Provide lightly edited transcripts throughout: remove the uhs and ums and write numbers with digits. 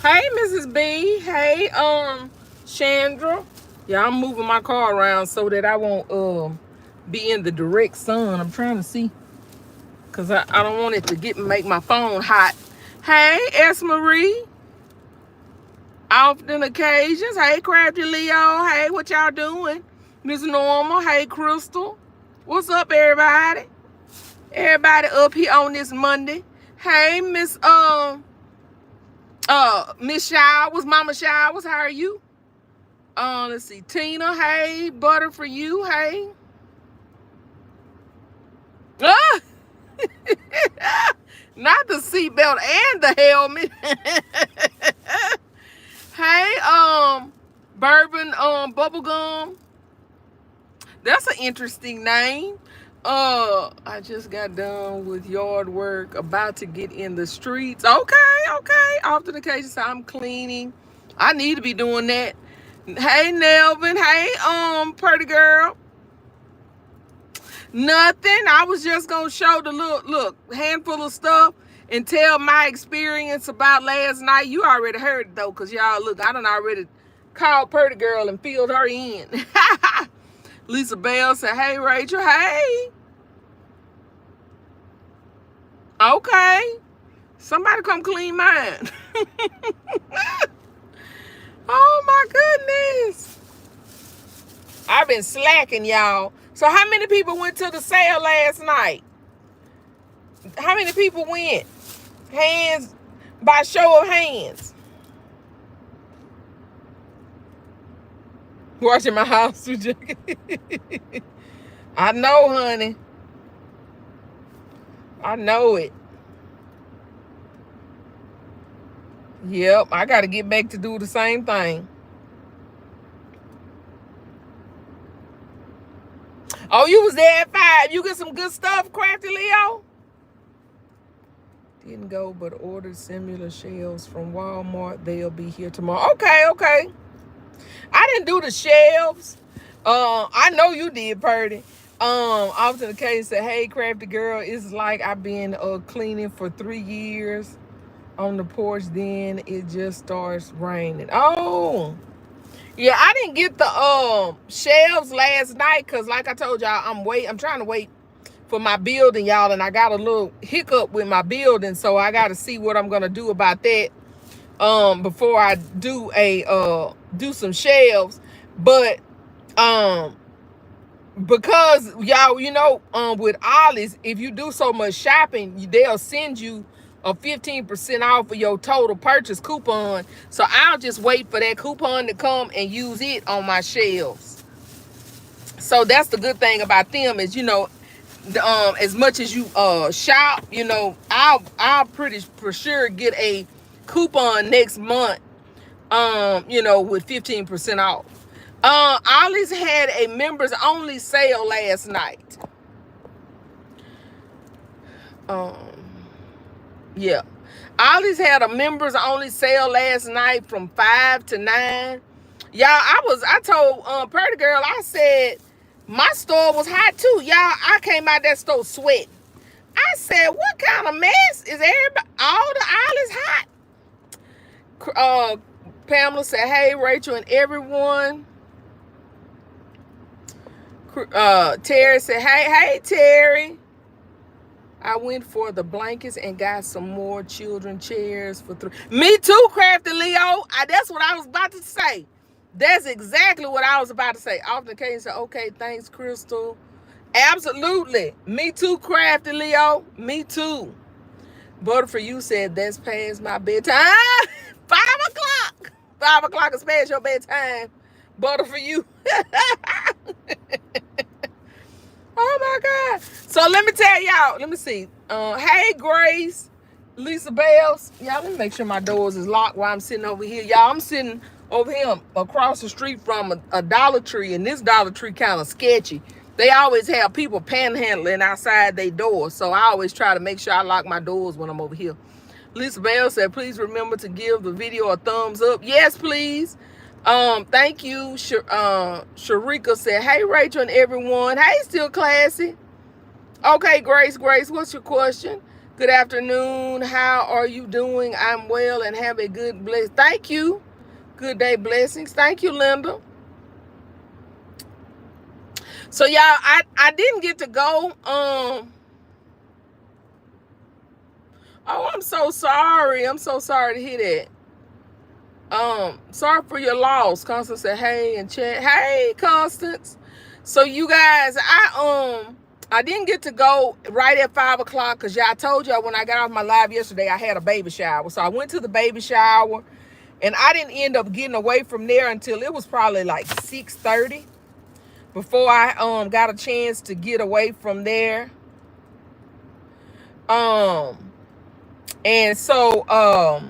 Hey, Mrs. B. Hey, Chandra. Yeah, I'm moving my car around so that I won't be in the direct sun. I'm trying to see because I don't want it to make my phone hot. Hey, S. Marie. Often occasions. Hey, Crafty Leo. Hey, what y'all doing? Miss Normal. Hey, Crystal. What's up, everybody? Everybody up here on this Monday. Hey, Miss Showers, Mama Showers. How are you? Let's see. Tina, hey. Butter for you, hey. Ah! Not the seatbelt and the helmet. Hey, Bourbon, Bubblegum. That's an interesting name. I just got done with yard work, about to get in the streets. Okay. Often occasions I'm cleaning. I need to be doing that. Hey, Nelvin. Hey, pretty girl. Nothing. I was just gonna show the look handful of stuff and tell my experience about last night. You already heard it though, cause y'all look. I done already called Purdy Girl and filled her in. Lisa Bell said, "Hey Rachel, hey." Okay, somebody come clean mine. Oh my goodness, I've been slacking, y'all. So how many people went to the sale last night? How many people went? Hands, by show of hands. Watching my house. I know, honey. I know it. Yep, I got to get back to do the same thing. Oh, you was there at 5. You get some good stuff, Crafty Leo? Didn't go, but ordered similar shelves from Walmart. They'll be here tomorrow. Okay. I didn't do the shelves. I know you did, Purdy. Often the case said, "Hey, Crafty Girl, it's like I've been cleaning for 3 years on the porch. Then it just starts raining." Oh, yeah. I didn't get the shelves last night because, like I told y'all, I'm trying to wait for my building, y'all, and I got a little hiccup with my building, so I got to see what I'm gonna do about that before I do some shelves. But because y'all, with Ollie's, if you do so much shopping, they'll send you a 15% off of your total purchase coupon. So I'll just wait for that coupon to come and use it on my shelves. So that's the good thing about them is, as much as you shop, I'll pretty for sure get a coupon next month, with 15% off. Ollie's had a members only sale last night. Yeah. Ollie's had a members only sale last night from 5 to 9. Y'all, I told Purdy Girl, I said my store was hot too. Y'all, I came out that store sweating. I said, what kind of mess is everybody? All the Ollie's hot. Pamela said, "Hey Rachel and everyone." Terry said, hey Terry. I went for the blankets and got some more children chairs for 3. Me too, Crafty Leo. That's what I was about to say. That's exactly what I was about to say. Often the case said, "Okay, thanks, Crystal." Absolutely. Me too, Crafty Leo. Me too. Butter for you said, "That's past my bedtime." 5 o'clock. 5 o'clock is past your bedtime. Butter for you. Oh my God. So let me tell y'all. Let me see. Hey Grace, Lisa Bells. Y'all, let me make sure my doors is locked while I'm sitting over here. Y'all, I'm sitting over here across the street from a Dollar Tree, and this Dollar Tree kind of sketchy. They always have people panhandling outside their doors, so I always try to make sure I lock my doors when I'm over here. Lisa Bell said, "Please remember to give the video a thumbs up." Yes, please. Thank you. Sharika said, "Hey Rachel and everyone." Hey, Still Classy. Okay, Grace, what's your question? Good afternoon. How are you doing? I'm well and have a good bless. Thank you. Good day blessings. Thank you, Linda. So y'all, I didn't get to go. Oh, I'm so sorry. I'm so sorry to hear that. Sorry for your loss. Constance said, hey, and chat. Hey, Constance. So you guys, I didn't get to go right at 5 o'clock because I told y'all when I got off my live yesterday, I had a baby shower. So I went to the baby shower, and I didn't end up getting away from there until it was probably like 6:30 before I got a chance to get away from there. And so I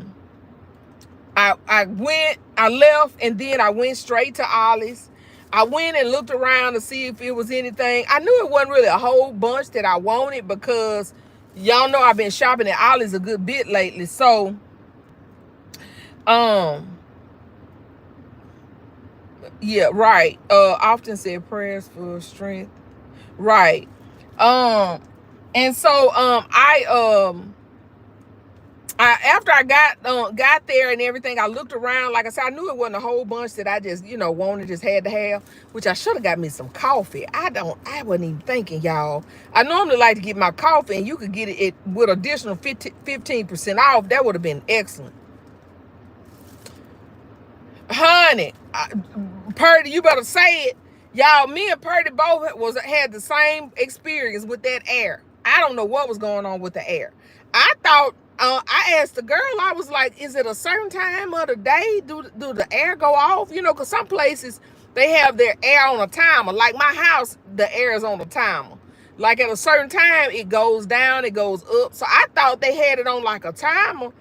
left, and then I went straight to Ollie's. I went and looked around to see if it was anything. I knew it wasn't really a whole bunch that I wanted because y'all know I've been shopping at Ollie's a good bit lately. So, yeah, right. Often said prayers for strength. Right. And so after I got there and everything, I looked around. Like I said, I knew it wasn't a whole bunch that I just, wanted, just had to have, which I should have got me some coffee. I wasn't even thinking, y'all. I normally like to get my coffee, and you could get it with additional 15% off. That would have been excellent. Honey, Purdy, you better say it. Y'all, me and Purdy both had the same experience with that air. I don't know what was going on with the air. I thought, I asked the girl, I was like, is it a certain time of the day? Do the air go off? Because some places, they have their air on a timer. Like my house, the air is on a timer. Like at a certain time, it goes down, it goes up. So I thought they had it on like a timer.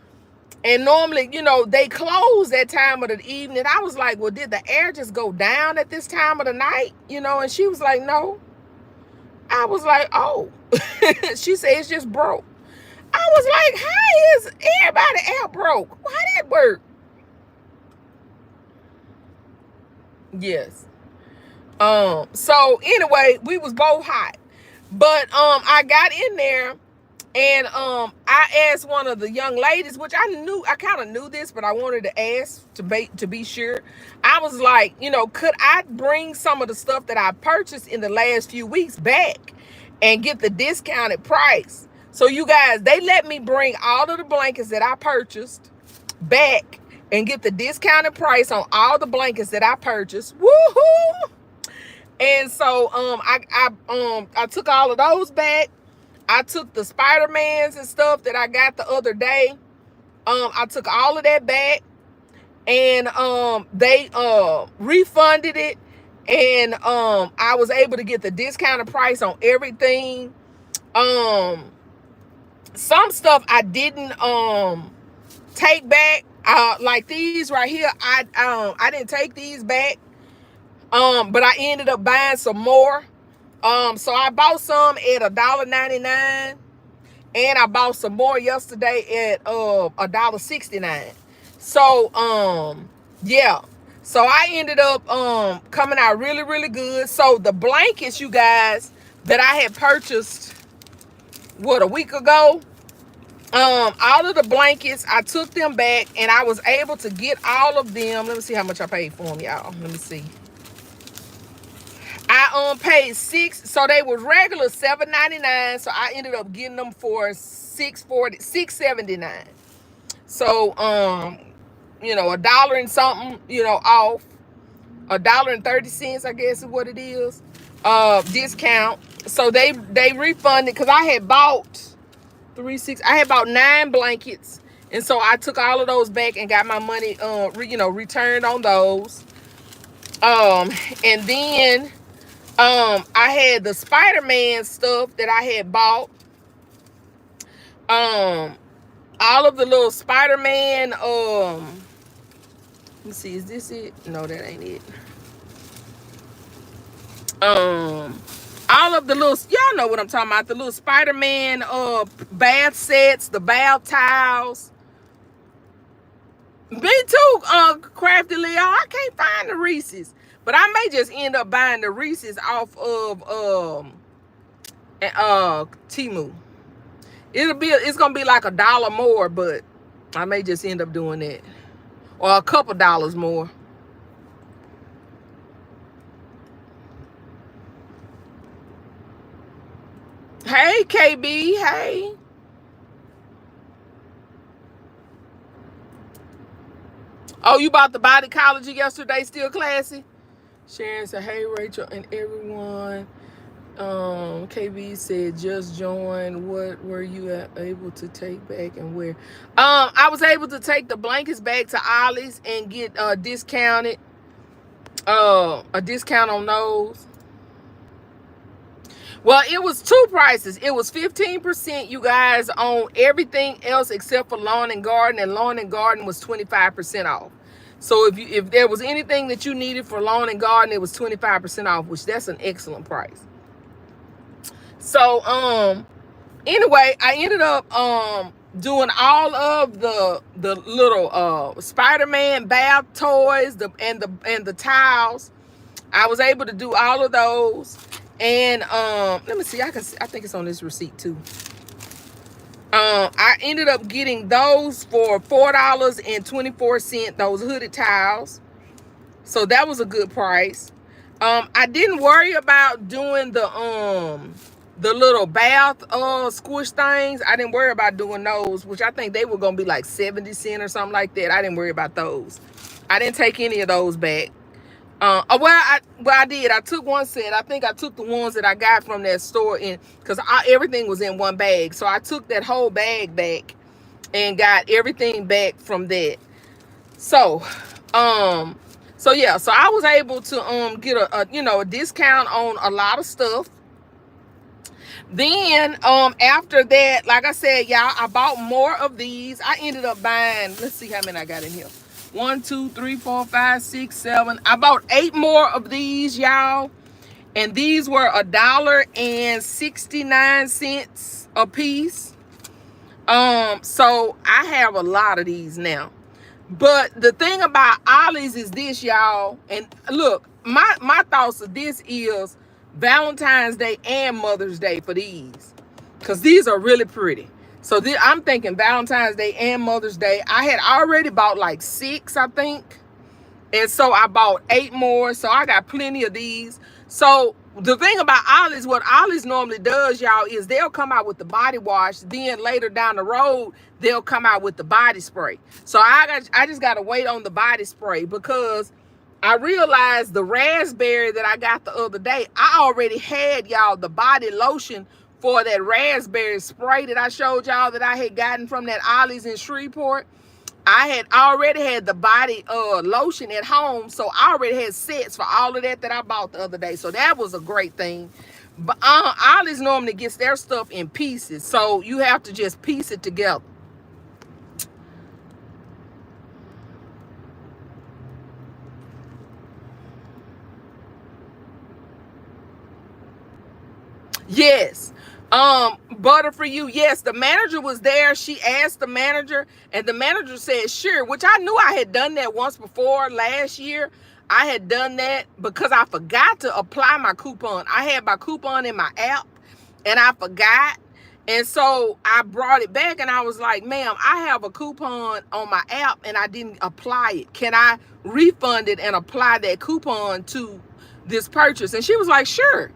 And normally, they close that time of the evening. I was like, well, did the air just go down at this time of the night? And she was like, no. I was like, oh. She said it's just broke. I was like, how is everybody air broke? How that work? Yes. So anyway, we was both hot. But I got in there, and I asked one of the young ladies, which I kind of knew this, but I wanted to ask to be sure. I was like, could I bring some of the stuff that I purchased in the last few weeks back and get the discounted price? So you guys, they let me bring all of the blankets that I purchased back and get the discounted price on all the blankets that I purchased. Woohoo! And so I took all of those back. I took the Spider-Mans and stuff that I got the other day. I took all of that back, and they refunded it, and I was able to get the discounted price on everything. Some stuff I didn't take back. Like these right here, I didn't take these back. But I ended up buying some more. So I bought some at $1.99, and I bought some more yesterday at $1.69. So yeah. So I ended up coming out really, really good. So the blankets, you guys, that I had purchased a week ago, all of the blankets, I took them back, and I was able to get all of them. Let me see how much I paid for them, y'all. Let me see. I paid $6, so they was regular $7.99. So I ended up getting them for $6.79. So $1 and something, off. $1.30, I guess is what it is. Discount. So they refunded, because I had bought 3, 6. I had bought 9 blankets, and so I took all of those back and got my money returned on those. And then I had the Spider-Man stuff that I had bought. All of the little Spider-Man, let me see, is this it? No, that ain't it. All of the little, y'all know what I'm talking about, the little Spider-Man bath sets, the bath towels. Me too, Crafty Leo. I can't find the Reese's, but I may just end up buying the Reese's off of Temu. It's gonna be like $1 more, but I may just end up doing that. Or a couple dollars more. Hey, KB. Hey. Oh, you bought the Bodycology yesterday? Still classy? Sharon said, hey, Rachel and everyone. KB said, just join. What were you able to take back and where? I was able to take the blankets back to Ollie's and get a discount on those. Well, it was two prices. It was 15%, you guys, on everything else except for lawn and garden was 25% off. So if there was anything that you needed for lawn and garden, it was 25% off, which that's an excellent price. So anyway, I ended up doing all of the little Spider-Man bath toys, and the towels. I was able to do all of those. And let me see, I think it's on this receipt too. I ended up getting those for $4.24, those hooded towels. So that was a good price. I didn't worry about doing the little bath squish things. I didn't worry about doing those, which I think they were gonna be like 70 cents or something like that. I didn't worry about those. I didn't take any of those back. I did. I took one set. I think I took the ones that I got from that store because everything was in one bag. So I took that whole bag back and got everything back from that. So yeah. So I was able to get a discount on a lot of stuff. Then after that, like I said, y'all, I bought more of these. I ended up buying. Let's see how many I got in here. 1, 2, 3, 4, 5, 6, 7. I bought 8 more of these, y'all. And these were $1.69 a piece. So I have a lot of these now. But the thing about Ollie's is this, y'all. And look, my thoughts of this is Valentine's Day and Mother's Day for these. Because these are really pretty. So I'm thinking Valentine's Day and Mother's Day. I had already bought like 6, I think. And so I bought 8 more. So I got plenty of these. So the thing about Ollie's, what Ollie's normally does, y'all, is they'll come out with the body wash. Then later down the road, they'll come out with the body spray. So I just got to wait on the body spray because I realized the raspberry that I got the other day, I already had, y'all, the body lotion for that raspberry spray that I showed y'all that I had gotten from that Ollie's in Shreveport. I had already had the body lotion at home, so I already had sets for all of that I bought the other day. So that was a great thing. But Ollie's normally gets their stuff in pieces, so you have to just piece it together. Yes. Butter for you. Yes, the manager was there. She asked the manager, and the manager said, sure, which I knew I had done that once before last year. I had done that because I forgot to apply my coupon. I had my coupon in my app, and I forgot. And so I brought it back, and I was like, ma'am, I have a coupon on my app, and I didn't apply it. Can I refund it and apply that coupon to this purchase? And she was like, sure.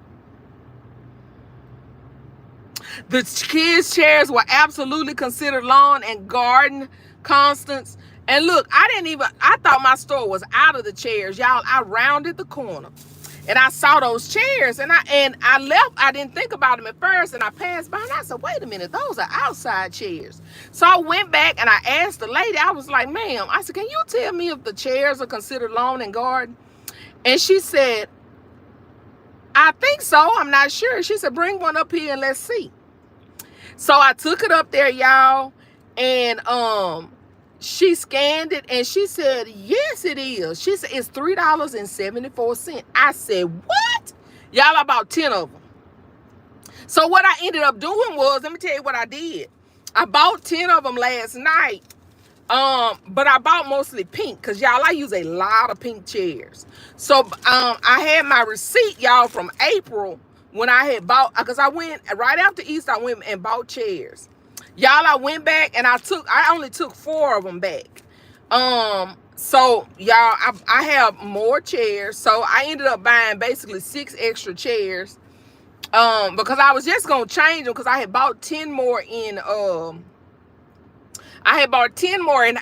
The kids' chairs were absolutely considered lawn and garden, Constance. And look, I thought my store was out of the chairs. Y'all, I rounded the corner and I saw those chairs and I left. I didn't think about them at first and I passed by and I said, wait a minute, those are outside chairs. So I went back and I asked the lady, I was like, ma'am, I said, can you tell me if the chairs are considered lawn and garden? And she said, I think so. I'm not sure. She said, bring one up here and let's see. So I took it up there, y'all, and she scanned it, and she said, yes, it is. She said, it's $3.74. I said, what? Y'all, I bought 10 of them. So what I ended up doing was, let me tell you what I did. I bought 10 of them last night, but I bought mostly pink because, y'all, I use a lot of pink chairs. So I had my receipt, y'all, from April when I had bought, because I went right after Easter, I went and bought chairs. Y'all, I went back and I only took 4 of them back. So y'all, I have more chairs. So I ended up buying basically 6 extra chairs. Because I was just gonna change them because I had bought 10 more in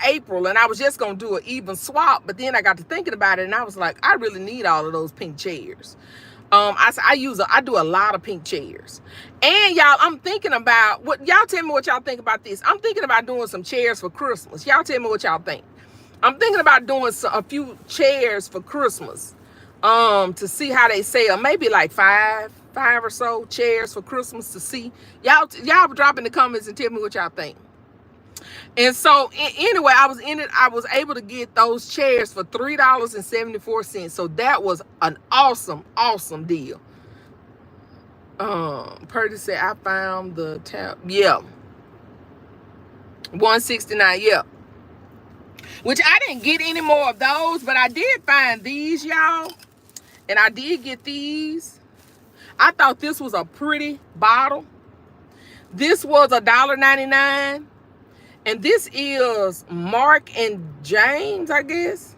April, and I was just gonna do an even swap. But then I got to thinking about it, and I was like, I really need all of those pink chairs. I do a lot of pink chairs. And y'all, I'm thinking about what y'all tell me what y'all think about this. I'm thinking about doing some chairs for Christmas. Y'all tell me what y'all think. I'm thinking about doing a few chairs for Christmas. To see how they sell. Maybe like five or so chairs for Christmas to see. Y'all drop in the comments and tell me what y'all think. And so anyway, I was able to get those chairs for $3.74. So that was an awesome deal. Purdy said I found the tab. Yeah. $169, yeah. Which I didn't get any more of those, but I did find these, y'all. And I did get these. I thought this was a pretty bottle. This was $1.99. And this is Mark and James, I guess.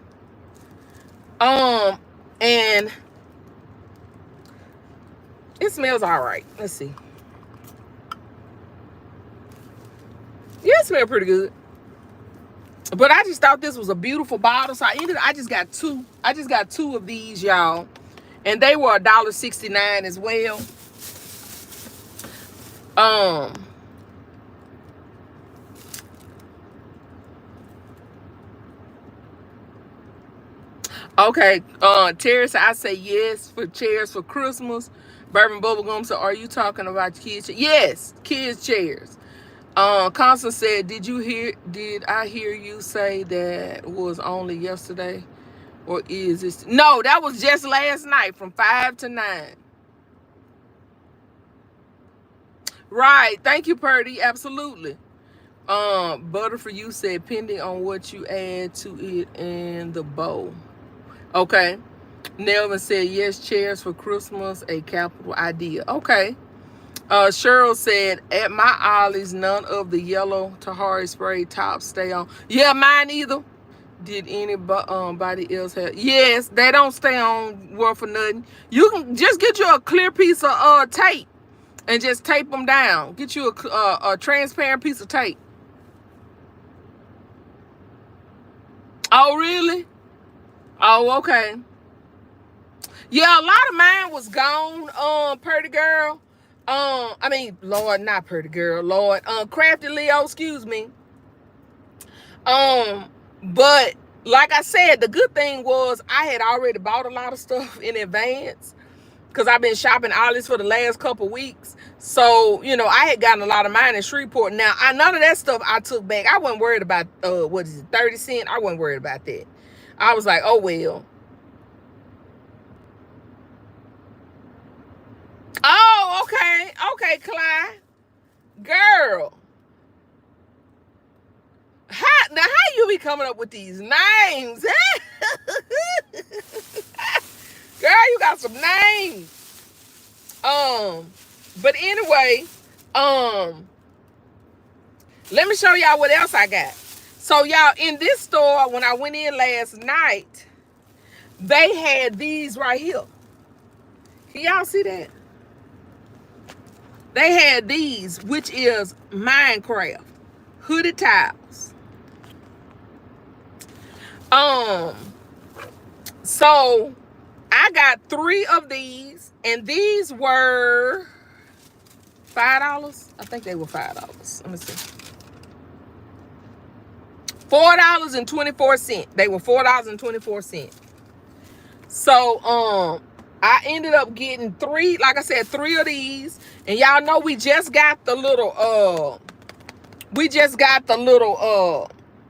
And it smells all right. Let's see. Yeah, it smells pretty good. But I just thought this was a beautiful bottle. So I just got 2. I just got 2 of these, y'all. And they were $1.69 as well. Okay, Terry said, I say yes for chairs for Christmas. Bourbon Bubblegum said, are you talking about kids? Yes, kids chairs. Constance said, did I hear you say that was only yesterday? Or is this? No, that was just last night from 5 to 9. Right. Thank you, Purdy. Absolutely. Butter for you said, pending on what you add to it in the bowl. Okay. Nelvin said, yes, chairs for Christmas, a capital idea. Okay. Cheryl said, at my Ollie's, none of the yellow Tahari spray tops stay on. Yeah, mine either. Did anybody else have? Yes, they don't stay on well for nothing. You can just get you a clear piece of tape and just tape them down. Get you a transparent piece of tape. Oh, really? Oh, okay. Yeah, a lot of mine was gone, Purdy Girl. I mean, Lord, not Purdy Girl, Lord. Crafty Leo, excuse me. But like I said, the good thing was I had already bought a lot of stuff in advance because I've been shopping Ollie's for the last couple weeks. So, you know, I had gotten a lot of mine in Shreveport. Now, none of that stuff I took back. I wasn't worried about, 30 cents? I wasn't worried about that. I was like, oh, well. Oh, okay. Okay, Clyde. Girl. Now, how you be coming up with these names? Girl, you got some names. But anyway, let me show y'all what else I got. So, y'all, in this store, when I went in last night, they had these right here. Can y'all see that? They had these, which is Minecraft hooded towels. So I got 3 of these, and these were $5. I think they were $5. Let me see. $4.24. They were $4.24. So I ended up getting 3, like I said, 3 of these. And y'all know we just got the little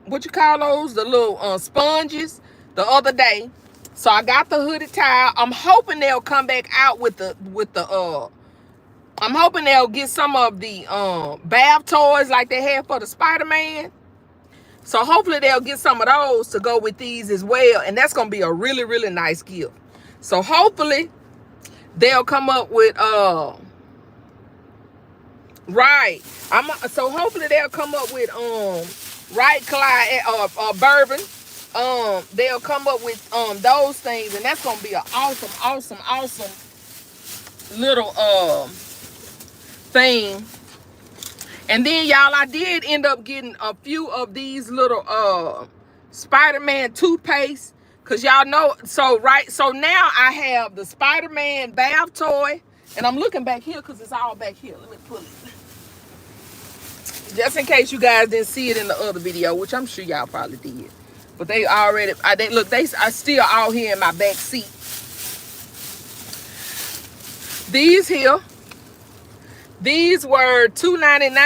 what you call those? The little sponges the other day. So I got the hooded towel. I'm hoping they'll come back out with the I'm hoping they'll get some of the bath toys like they had for the Spider-Man. So hopefully they'll get some of those to go with these as well. And that's going to be a really, really nice gift. So hopefully they'll come up with Right. So hopefully they'll come up with right Clyde or bourbon. They'll come up with those things, and that's gonna be an awesome little thing. And then y'all, I did end up getting a few of these little Spider-Man toothpaste. Cause y'all know, so now I have the Spider-Man bath toy. And I'm looking back here because it's all back here. Let me pull it. Just in case you guys didn't see it in the other video, which I'm sure y'all probably did. But they already, they are still all here in my back seat. These here, these were $2.99,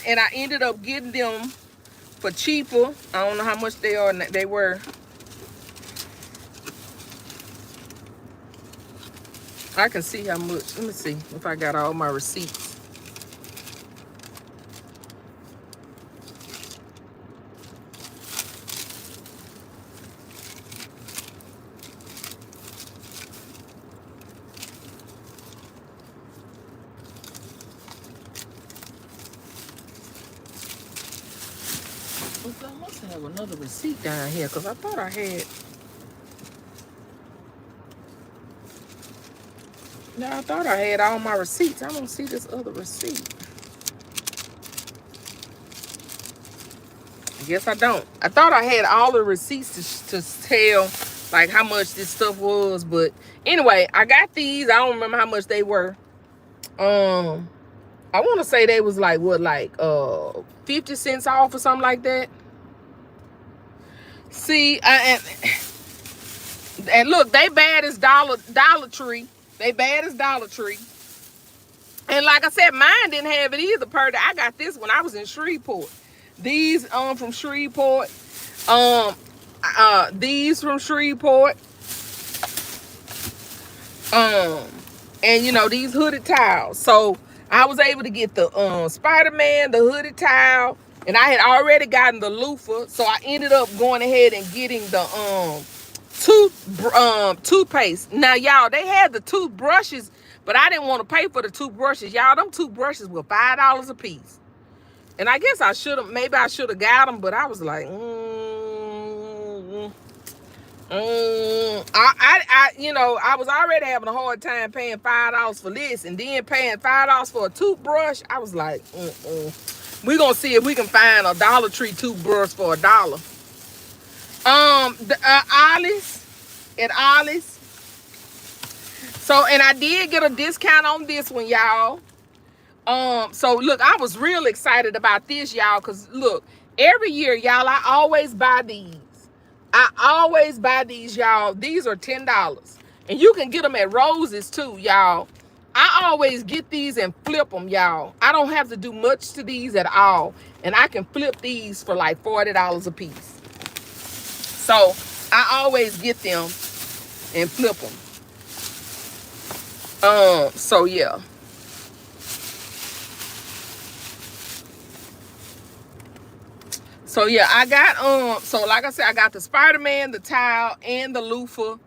and I ended up getting them for cheaper. I don't know how much they are. They were. I can see how much. Let me see if I got all my receipts. I must have another receipt down here because I thought I had. No, I thought I had all my receipts. I don't see this other receipt. I guess I don't. I thought I had all the receipts to tell like how much this stuff was, but anyway, I got these. I don't remember how much they were. I want to say they was like what, like 50 cents off or something like that. See, and look, they bad as Dollar Tree. They bad as Dollar Tree. And like I said, mine didn't have it either, Purdy. I got this when I was in Shreveport. These from Shreveport. These from Shreveport. And you know, these hooded towels. So I was able to get the Spider-Man, the hooded towel, and I had already gotten the loofah. So I ended up going ahead and getting the toothpaste. Now y'all, they had the toothbrushes, but I didn't want to pay for the toothbrushes. Y'all, them toothbrushes were $5 a piece. And I guess I should have, maybe I should have got them, but I was like, you know, I was already having a hard time paying $5 for this, and then paying $5 for a toothbrush. I was like, we're gonna see if we can find a Dollar Tree toothbrush for $1. Ollie's at Ollie's. So, and I did get a discount on this one, y'all. So look, I was real excited about this, y'all, because look, every year, y'all, I always buy these. I always buy these, y'all. These are $10. And you can get them at Rose's too, y'all. I always get these and flip them, y'all. I don't have to do much to these at all. And I can flip these for like $40 a piece. So I always get them and flip them. So yeah. So yeah, I got so like I said, I got the Spider-Man, the towel, and the loofah,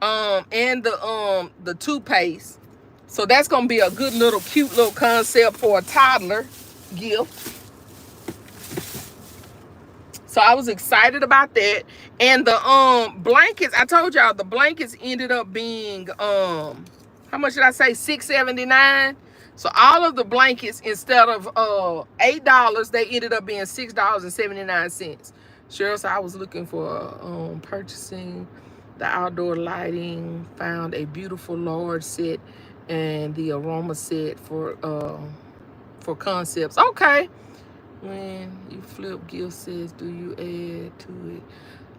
and the toothpaste. So that's gonna be a good little cute little concept for a toddler gift. So I was excited about that. And the blankets, I told y'all the blankets ended up being how much did I say? $6.79. So all of the blankets, instead of $8, they ended up being $6.79. Cheryl said I was looking for purchasing the outdoor lighting, found a beautiful large set and the aroma set for concepts. Okay. When you flip, Gil says, do you add to it?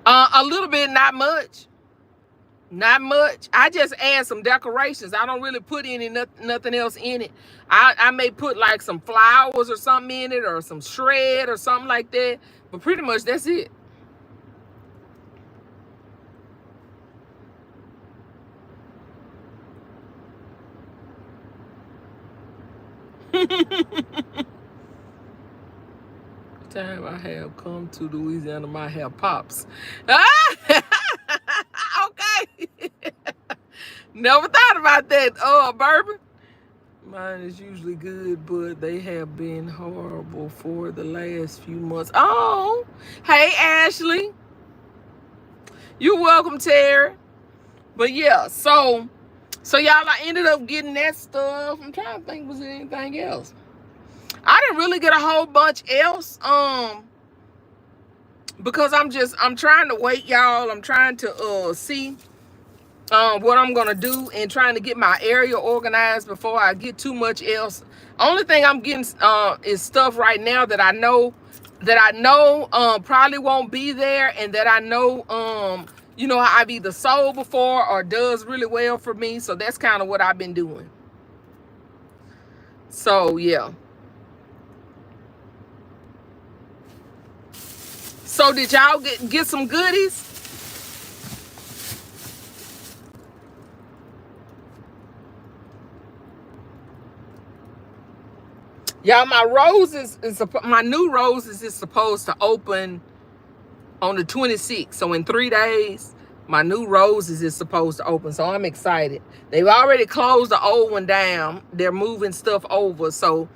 A little bit, not much. Not much. I just add some decorations. I don't really put nothing else in it. I may put like some flowers or something in it, or some shred or something like that. But pretty much that's it. Time I have come to Louisiana, my hair pops. Okay. Never thought about that. Bourbon. Mine is usually good, but they have been horrible for the last few months. Oh, hey, Ashley. You're welcome, Terry. But yeah, so y'all, I ended up getting that stuff. I'm trying to think, was there anything else? I didn't really get a whole bunch else. Because I'm trying to wait, y'all. I'm trying to see what I'm gonna do and trying to get my area organized before I get too much else. Only thing I'm getting is stuff right now that I know probably won't be there, and that I know you know, I've either sold before or does really well for me. So that's kind of what I've been doing. So yeah. So did y'all get some goodies? Y'all, my roses my new roses is supposed to open on the 26th. So in 3 days, my new roses is supposed to open. So I'm excited. They've already closed the old one down. They're moving stuff over. So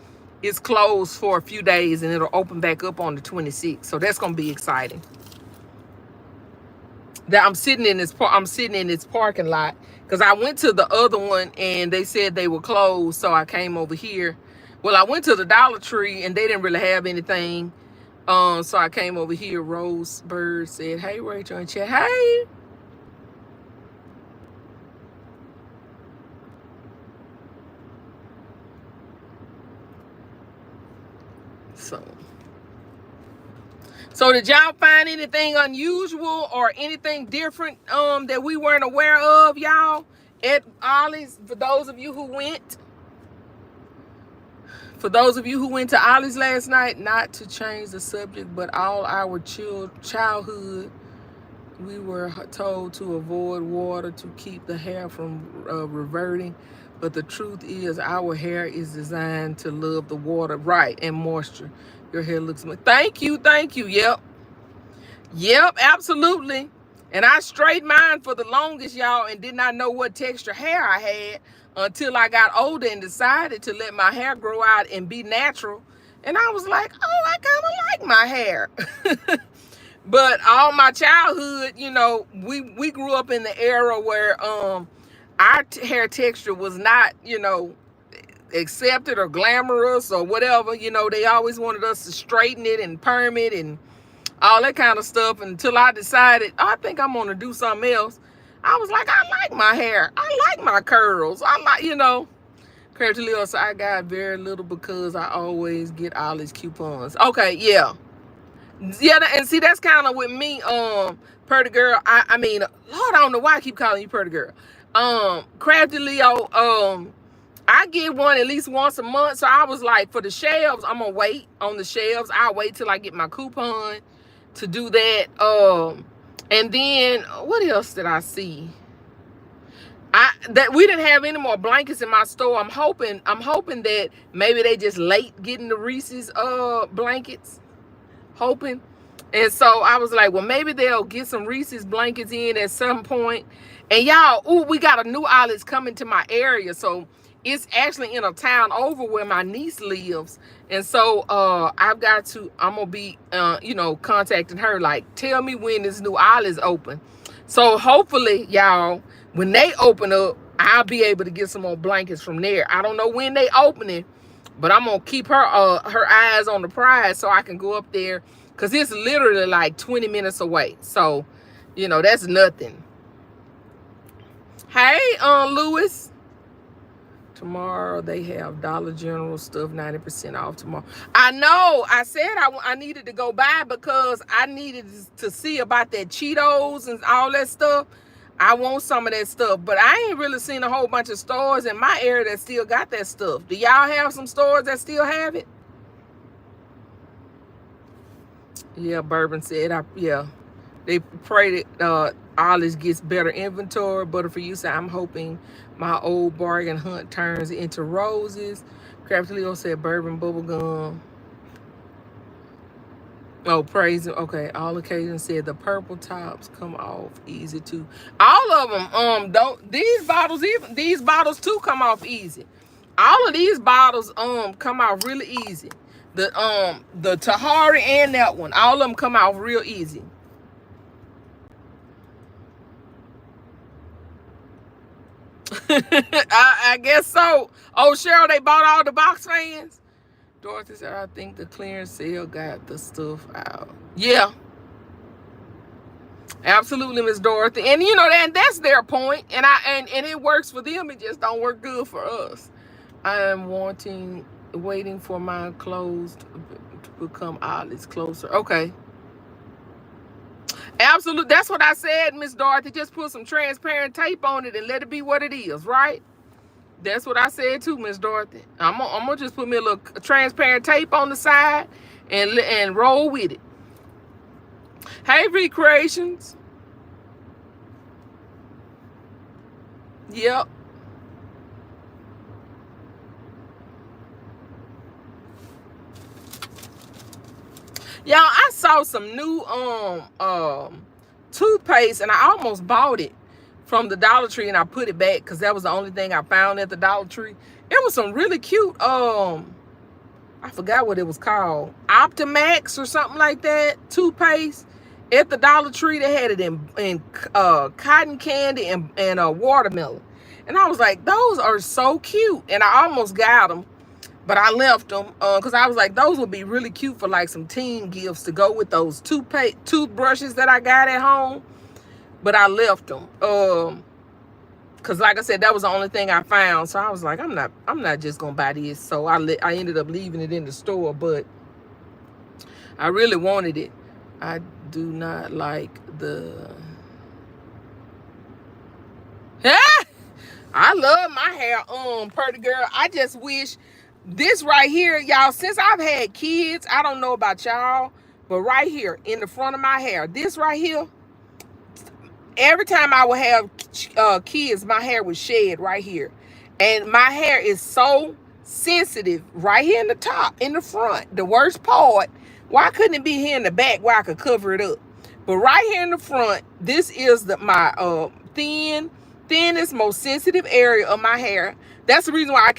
it's closed for a few days and it'll open back up on the 26th. So that's gonna be exciting. That I'm sitting in this parking lot because I went to the other one and they said they were closed. So I came over here. Well, I went to the Dollar Tree and they didn't really have anything. So I came over here. Rosebird said, "Hey, Rachel," and chat. Hey. So did y'all find anything unusual or anything different that we weren't aware of, y'all, at Ollie's? For those of you who went. For those of you who went to Ollie's last night, not to change the subject, but all our childhood, we were told to avoid water to keep the hair from reverting. But the truth is, our hair is designed to love the water, right, and moisture. Your hair looks... Thank you. Yep, absolutely. And I straightened mine for the longest, y'all, and did not know what texture hair I had until I got older and decided to let my hair grow out and be natural. And I was like, oh, I kind of like my hair. But all my childhood, you know, we grew up in the era where our hair texture was not, you know, accepted or glamorous or whatever. You know, they always wanted us to straighten it and perm it and all that kind of stuff, until I decided, oh, I think I'm gonna do something else. I was like, I like my hair. I like my curls. I like, you know. Curly Leo, so I got very little because I always get all these coupons. Okay, yeah. Yeah, and see, that's kind of with me, Purdy Girl. I mean, Lord, I don't know why I keep calling you Purdy Girl. Crafty Leo, I get one at least once a month. So I was like, for the shelves, I'm gonna wait on the shelves. I'll wait till I get my coupon to do that. And then what else did I see? That we didn't have any more blankets in my store. I'm hoping that maybe they just late getting the Reese's blankets. Hoping. And so I was like, well, maybe they'll get some Reese's blankets in at some point. And y'all, ooh, we got a new Ollie's coming to my area. So it's actually in a town over where my niece lives. And so I'm gonna be you know, contacting her, like, tell me when this new Ollie's open. So hopefully, y'all, when they open up, I'll be able to get some more blankets from there. I don't know when they opening, but I'm gonna keep her eyes on the prize so I can go up there, because it's literally like 20 minutes away. So, you know, that's nothing. Hey, Lewis. Tomorrow they have Dollar General stuff 90% off tomorrow. I know. I said I needed to go by because I needed to see about that Cheetos and all that stuff. I want some of that stuff, but I ain't really seen a whole bunch of stores in my area that still got that stuff. Do y'all have some stores that still have it? Yeah, Bourbon said, yeah. They pray that Ollie's gets better inventory. But for you, so I'm hoping my old bargain hunt turns into roses. Crafty Leo said Bourbon bubblegum. Oh, praise him. Okay, all occasions said the purple tops come off easy too. All of them don't. These bottles too come off easy. All of these bottles come out really easy. The Tahari and that one, all of them come out real easy. I guess so. Oh, Cheryl, they bought all the box fans. Dorothy said, I think the clearance sale got the stuff out. Yeah, absolutely, Miss Dorothy. And you know, that's their point. And it works for them. It just don't work good for us. I am waiting for my clothes to become Ollie's closer. Okay. Absolutely. That's what I said, Miss Dorothy. Just put some transparent tape on it and let it be what it is, right? That's what I said too, Miss Dorothy. I'm gonna just put me a little transparent tape on the side and roll with it. Hey, Recreations. Yep. Y'all, I saw some new toothpaste and I almost bought it from the Dollar Tree and I put it back because that was the only thing I found at the Dollar Tree. It was some really cute I forgot what it was called, Optimax or something like that, toothpaste at the Dollar Tree. They had it in cotton candy and watermelon, and I was like, those are so cute, and I almost got them, but I left them because I was like, those would be really cute for like some teen gifts to go with those toothbrushes that I got at home, but I left them because like I said, that was the only thing I found. So I was like, I'm not just gonna buy this. So I ended up leaving it in the store, but I really wanted it. I do not like the I love my hair, pretty girl. I just wish this right here, y'all, since I've had kids, I don't know about y'all, but right here in the front of my hair, this right here, every time I would have kids, my hair would shed right here. And my hair is so sensitive right here in the top, in the front, the worst part. Why couldn't it be here in the back where I could cover it up? But right here in the front, this is my thinnest, most sensitive area of my hair. That's the reason why I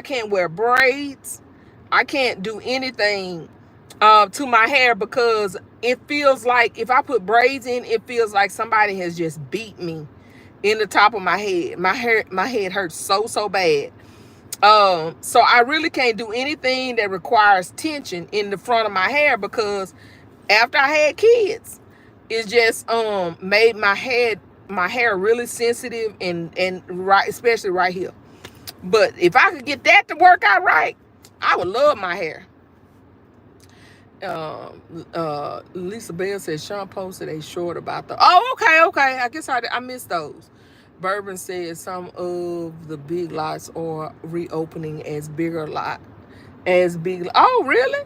can't wear braids. I can't do anything to my hair because it feels like if I put braids in, it feels like somebody has just beat me in the top of my head. My head hurts so bad. So I really can't do anything that requires tension in the front of my hair because after I had kids, it just made my hair really sensitive and right, especially right here. But if I could get that to work out right, I would love my hair. Lisa Bell says Sean posted a short about the. Oh, okay. I guess I missed those. Bourbon says some of the big lots are reopening as bigger lot, as big. Oh, really?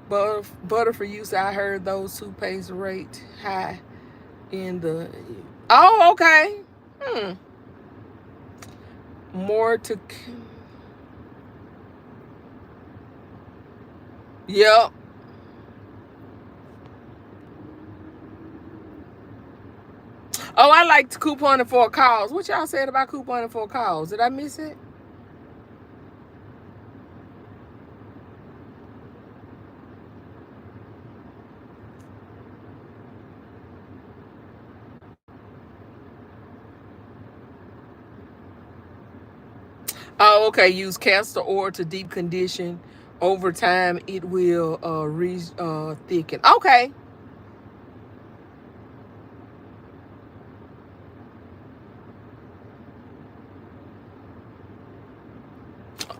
Butter for use. I heard those toothpaste rate high in the. Oh, okay. More to. Yep. Oh, I liked couponing for a cause. What y'all said about couponing for a cause? Did I miss it? Oh, okay. Use castor oil to deep condition. Over time, it will thicken. Okay.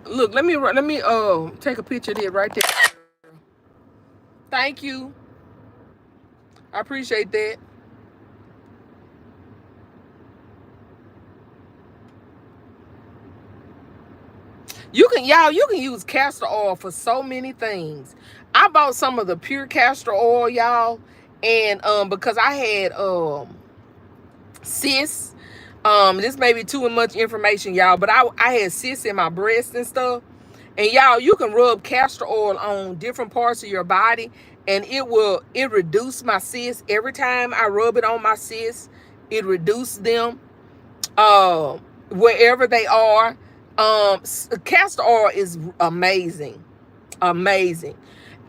Look, let me take a picture of it right there. Thank you. I appreciate that. You can use castor oil for so many things. I bought some of the pure castor oil, y'all, and because I had cysts. This may be too much information, y'all, but I had cysts in my breast and stuff. And y'all, you can rub castor oil on different parts of your body, and it reduce my cysts. Every time I rub it on my cysts, it reduces them. wherever they are. Castor oil is amazing. Amazing.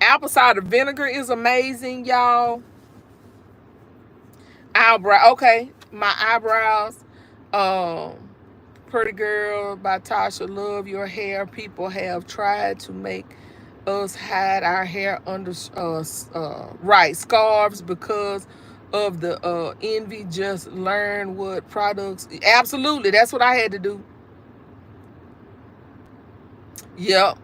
Apple cider vinegar is amazing, y'all. Eyebrow. Okay, my eyebrows. Um, Pretty Girl by Tasha. Love your hair. People have tried to make us hide our hair under right scarves because of the envy. Just learn what products. Absolutely, that's what I had to do. Yep.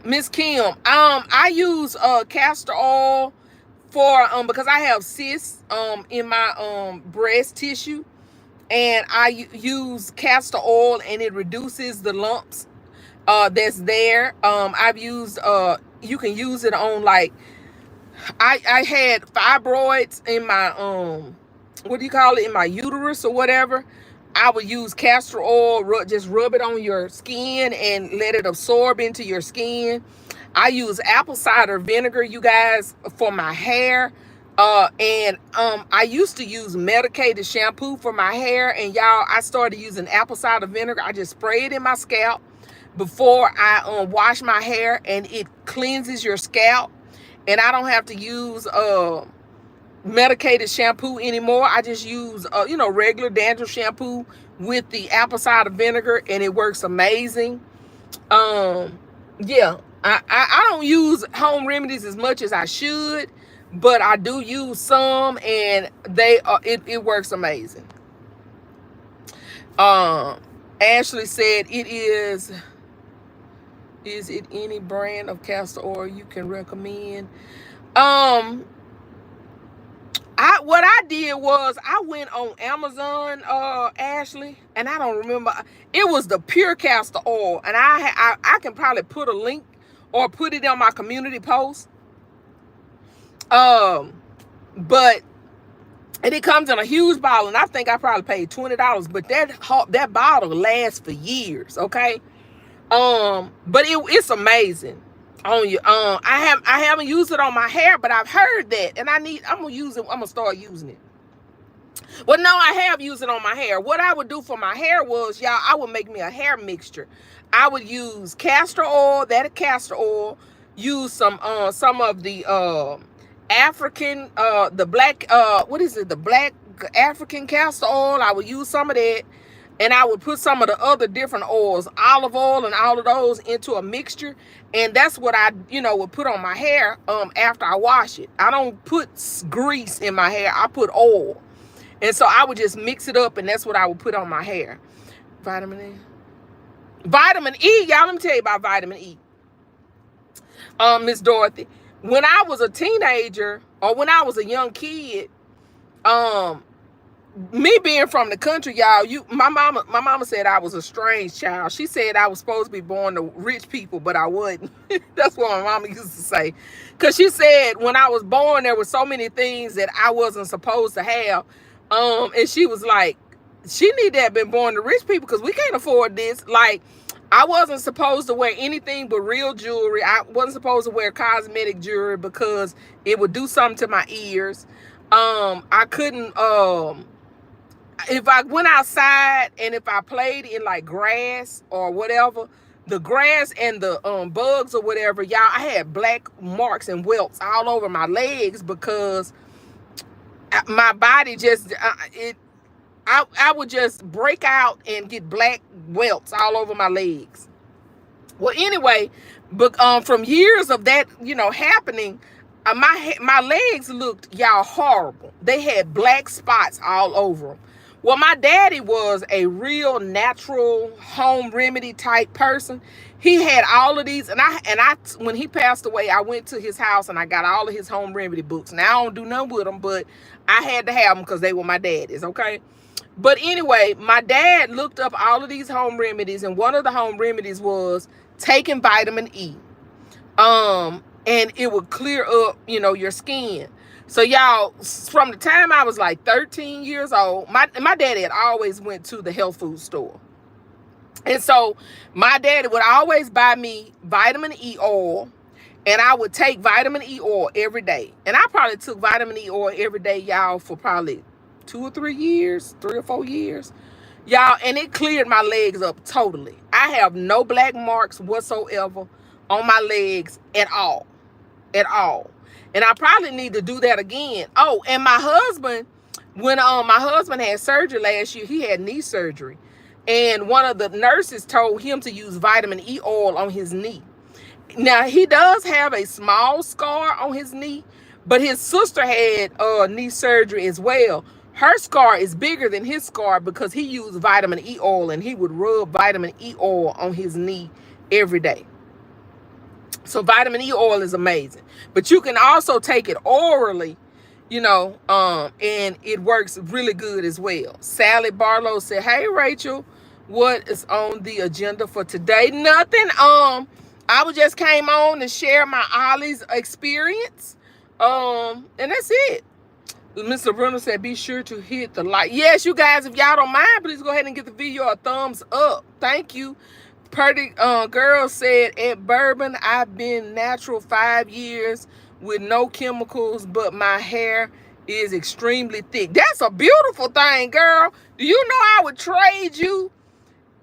Miss Kim. I use castor oil for because I have cysts in my breast tissue, and I use castor oil, and it reduces the lumps that's there. I've used you can use it on, like, I had fibroids in my what do you call it, in my uterus or whatever. I would use castor oil, just rub it on your skin and let it absorb into your skin. I use apple cider vinegar, you guys, for my hair. And I used to use medicated shampoo for my hair, and y'all, I started using apple cider vinegar. I just spray it in my scalp before I wash my hair, and it cleanses your scalp. And I don't have to use medicated shampoo anymore. I just use regular dandruff shampoo with the apple cider vinegar, and it works amazing. Yeah, I don't use home remedies as much as I should, but I do use some, and it works amazing. Ashley said, is it any brand of castor oil you can recommend? What I did was I went on Amazon, Ashley, and I don't remember. It was the pure castor oil, and I can probably put a link or put it on my community post. But and it comes in a huge bottle, and I think I probably paid $20. But that bottle lasts for years. Okay. But it's amazing on you. I haven't used it on my hair, but I've heard that, and I'm gonna use it. I'm gonna start using it. Well, no, I have used it on my hair. What I would do for my hair was, y'all, I would make me a hair mixture. I would use castor oil, use some of the African the black what is it? The black African castor oil. I would use some of that, and I would put some of the other different oils, olive oil and all of those, into a mixture. And that's what I, would put on my hair after I wash it. I don't put grease in my hair. I put oil. And so I would just mix it up, and that's what I would put on my hair. Vitamin E. Vitamin E, y'all, let me tell you about vitamin E. Miss Dorothy, when I was a teenager, or when I was a young kid, me being from the country, y'all, my mama said I was a strange child. She said I was supposed to be born to rich people, but I wasn't. That's what my mama used to say. Because she said when I was born, there were so many things that I wasn't supposed to have. And she was like, she need to have been born to rich people, because we can't afford this. Like, I wasn't supposed to wear anything but real jewelry. I wasn't supposed to wear cosmetic jewelry because it would do something to my ears. I couldn't, if I went outside and if I played in like grass or whatever, the grass and the bugs or whatever, y'all, I had black marks and welts all over my legs, because my body just I would just break out and get black welts all over my legs. Well, anyway, but from years of that, happening, my legs looked, y'all, horrible. They had black spots all over them. Well, my daddy was a real natural home remedy type person. He had all of these, and I when he passed away, I went to his house and I got all of his home remedy books. Now I don't do nothing with them, but I had to have them because they were my daddy's. Okay. But anyway, my dad looked up all of these home remedies, and one of the home remedies was taking vitamin E. And it would clear up, your skin. So y'all, from the time I was like 13 years old, my daddy had always went to the health food store. And so my daddy would always buy me vitamin E oil, and I would take vitamin E oil every day. And I probably took vitamin E oil every day, y'all, for probably 3 or 4 years. Y'all, and it cleared my legs up totally. I have no black marks whatsoever on my legs at all. At all. And I probably need to do that again. Oh, and my husband, when my husband had surgery last year, he had knee surgery. And one of the nurses told him to use vitamin E oil on his knee. Now, he does have a small scar on his knee, but his sister had knee surgery as well. Her scar is bigger than his scar because he used vitamin E oil, and he would rub vitamin E oil on his knee every day. So vitamin E oil is amazing. But you can also take it orally, you know, and it works really good as well. Sally Barlow said, hey, Rachel, what is on the agenda for today? Nothing. I just came on to share my Ollie's experience. And that's it. Mr. Bruno said, be sure to hit the like. Yes, you guys, if y'all don't mind, please go ahead and give the video a thumbs up. Thank you. Pretty girl said, at Bourbon, I've been natural 5 years with no chemicals, but my hair is extremely thick. That's a beautiful thing, girl. Do you know I would trade you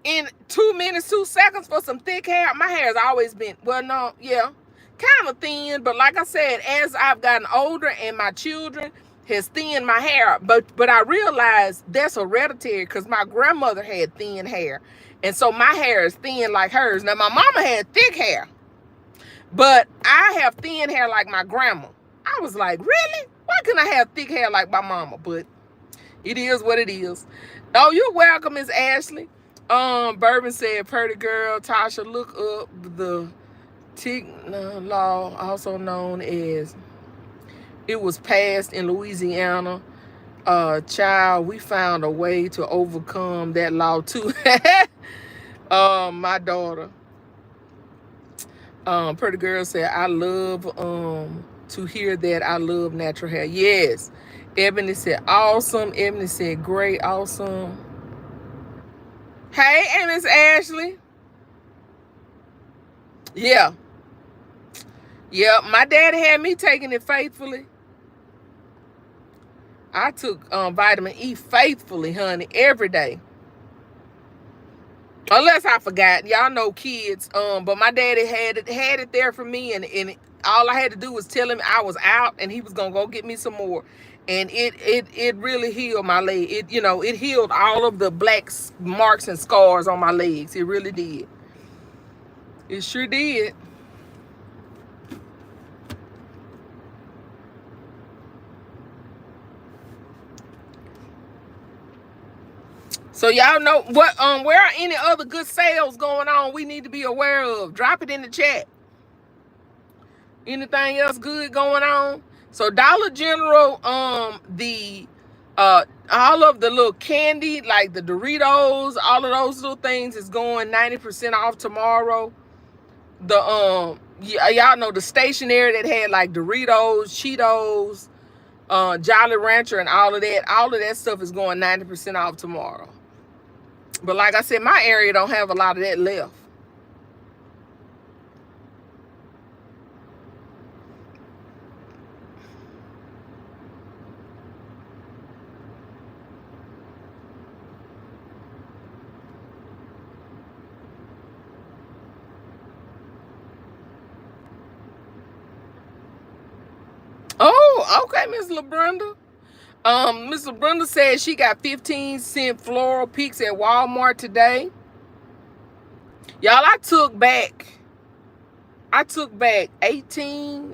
in 2 minutes, 2 seconds for some thick hair? My hair has always been, well, no, yeah, kind of thin. But like I said, as I've gotten older and my children has thinned my hair, but I realized that's hereditary because my grandmother had thin hair. And so my hair is thin like hers. Now, my mama had thick hair, but I have thin hair like my grandma. I was like, really? Why couldn't I have thick hair like my mama? But it is what it is. Oh, you're welcome, Miss Ashley. Bourbon said, pretty girl, Tasha, look up the tick law, also known as, it was passed in Louisiana. Child, we found a way to overcome that law too. My daughter, pretty girl said, I love to hear that. I love natural hair. Yes. Ebony said, awesome. Ebony said, great, awesome. Hey, and Miss Ashley. Yeah. Yeah, my daddy had me taking it faithfully. I took vitamin E faithfully, honey, every day. Unless I forgot. Y'all know kids. But my daddy had it there for me, and all I had to do was tell him I was out and he was gonna go get me some more. And it really healed my leg. It healed all of the black marks and scars on my legs. It really did. It sure did. So y'all know what where are any other good sales going on we need to be aware of? Drop it in the chat. Anything else good going on? So Dollar General, all of the little candy, like the Doritos, all of those little things is going 90% off tomorrow. The y'all know the stationery that had like Doritos, Cheetos, Jolly Rancher, and all of that stuff is going 90% off tomorrow. But like I said, my area don't have a lot of that left. Oh, okay, Miss LaBrenda. Miss LaBrenda said she got 15-cent floral picks at Walmart today. Y'all, I took back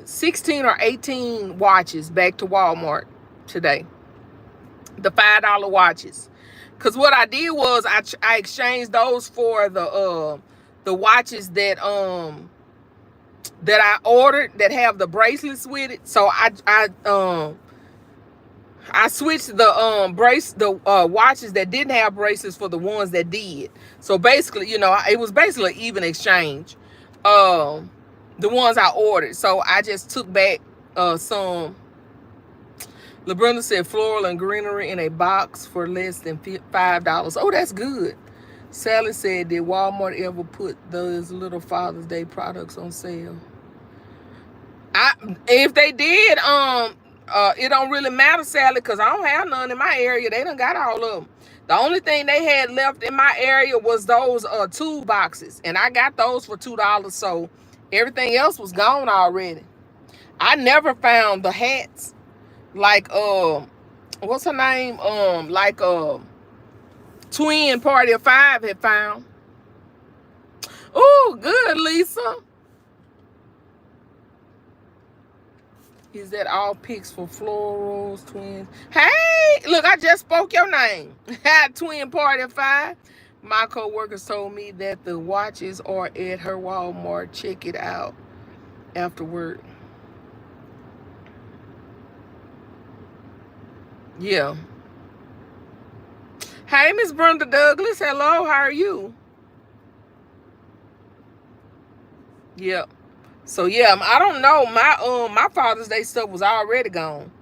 16 or 18 watches back to Walmart today. The $5 watches. Because what I did was I exchanged those for the watches that I ordered that have the bracelets with it. So I switched the watches that didn't have bracelets for the ones that did. So basically, it was basically an even exchange. The ones I ordered. So I just took back some. LaBrenda said floral and greenery in a box for less than $5. Oh, that's good. Sally said, did Walmart ever put those little Father's Day products on sale? If they did, It don't really matter, Sally, because I don't have none in my area. They done got all of them. The only thing they had left in my area was those tube boxes, and I got those for $2. So everything else was gone already. I never found the hats like what's her name? Like Twin Party of Five had found. Oh, good, Lisa. Is that all pics for florals, twins? Hey, look, I just spoke your name. Twin Party of Five. My co-workers told me that the watches are at her Walmart. Check it out after work. Yeah. Hey, Miss Brenda Douglas. Hello, how are you? Yeah. So yeah, I don't know. My Father's Day stuff was already gone.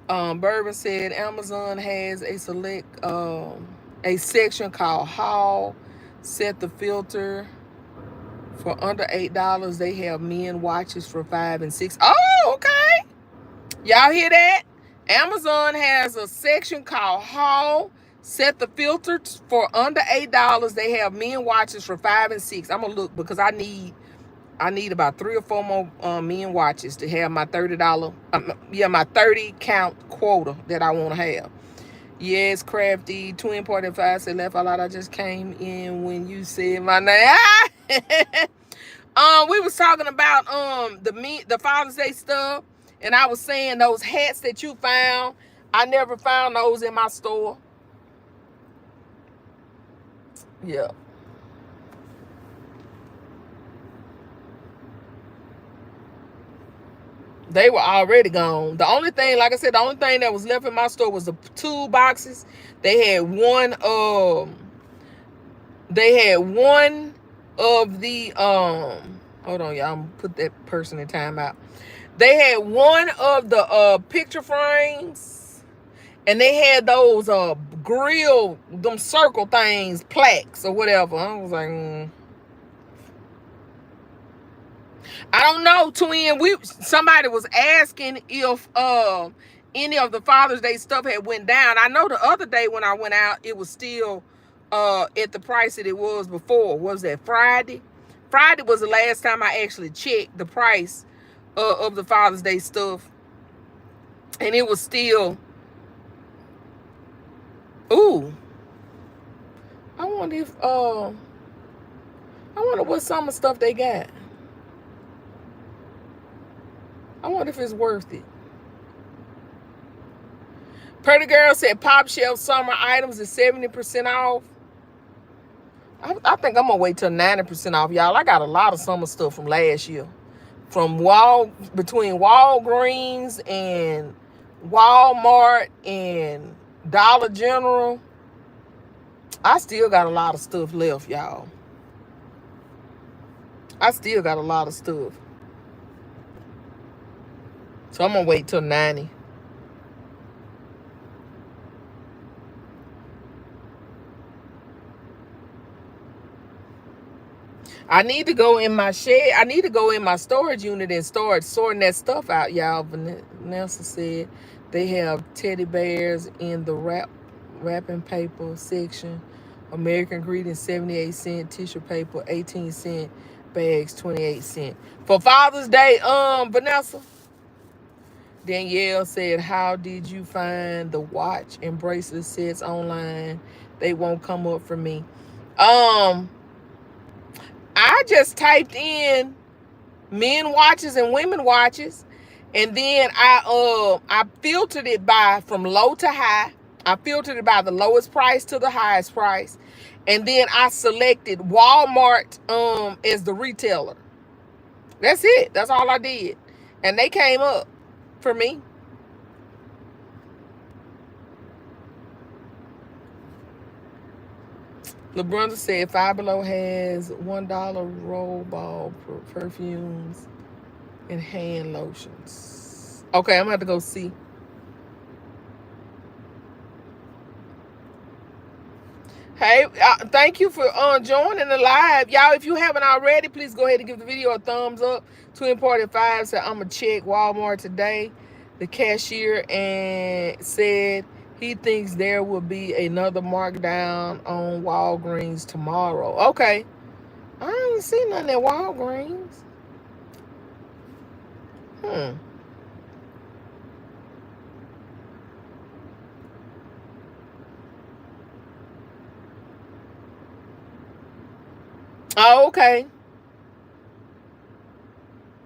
Bourbon said Amazon has a a section called Haul. Set the filter for under $8. They have men watches for $5 and $6. Oh, okay. Y'all hear that? Amazon has a section called Haul. Set the filter for under $8. They have men watches for $5 and $6. I'm gonna look because I need about 3 or 4 more men watches to have my $30, my 30 count quota that I want to have. Yes, Crafty. Twin Party 5 said, left a lot. I just came in when you said my name. We was talking about the Father's Day stuff, and I was saying those hats that you found. I never found those in my store. Yeah. They were already gone. The only thing, like I said, the only thing that was left in my store was the 2 boxes. They had one of the hold on, y'all. I'm gonna put that person in timeout. They had one of the picture frames, and they had those grill, them circle things, plaques or whatever. I was like, I don't know, Twin. Somebody was asking if any of the Father's Day stuff had went down. I know the other day when I went out, it was still at the price that it was before. What was that, Friday? Friday was the last time I actually checked the price of the Father's Day stuff, and it was still. Ooh, I wonder what summer stuff they got. I wonder if it's worth it. Pretty Girl said Pop Shelf summer items is 70% off. I think I'm going to wait till 90% off, y'all. I got a lot of summer stuff from last year. From between Walgreens and Walmart and Dollar General. I still got a lot of stuff left, y'all. I still got a lot of stuff. So I'm going to wait till 90. I need to go in my shed. I need to go in my storage unit and start sorting that stuff out, y'all. Vanessa said they have teddy bears in the wrapping paper section. American Greetings, 78 cents. Tissue paper, 18 cents. Bags, 28 cents. For Father's Day, Vanessa. Danielle said, how did you find the watch and bracelet sets online? They won't come up for me. I just typed in men watches and women watches, and then I filtered it from low to high. I filtered it by the lowest price to the highest price, and then I selected Walmart as the retailer. That's it. That's all I did, and they came up for me. LeBron said Five Below has $1 roll ball perfumes and hand lotions. Okay, I'm gonna have to go see. Hey, thank you for joining the live. Y'all, if you haven't already, please go ahead and give the video a thumbs up. Twin Party 5 said, I'm going to check Walmart today. the cashier, and said he thinks there will be another markdown on Walgreens tomorrow. Okay. I ain't see nothing at Walgreens. Hmm. Oh, okay.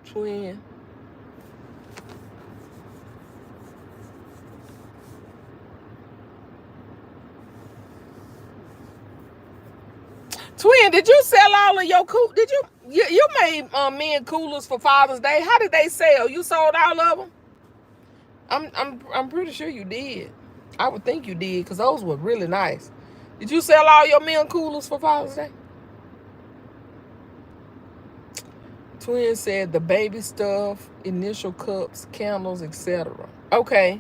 Twin. Twin, did you sell all of your cool? Did you made men coolers for Father's Day? How did they sell? You sold all of them? I'm pretty sure you did. I would think you did because those were really nice. Did you sell all your men coolers for Father's Day? Twin said the baby stuff, initial cups, candles, etc. Okay.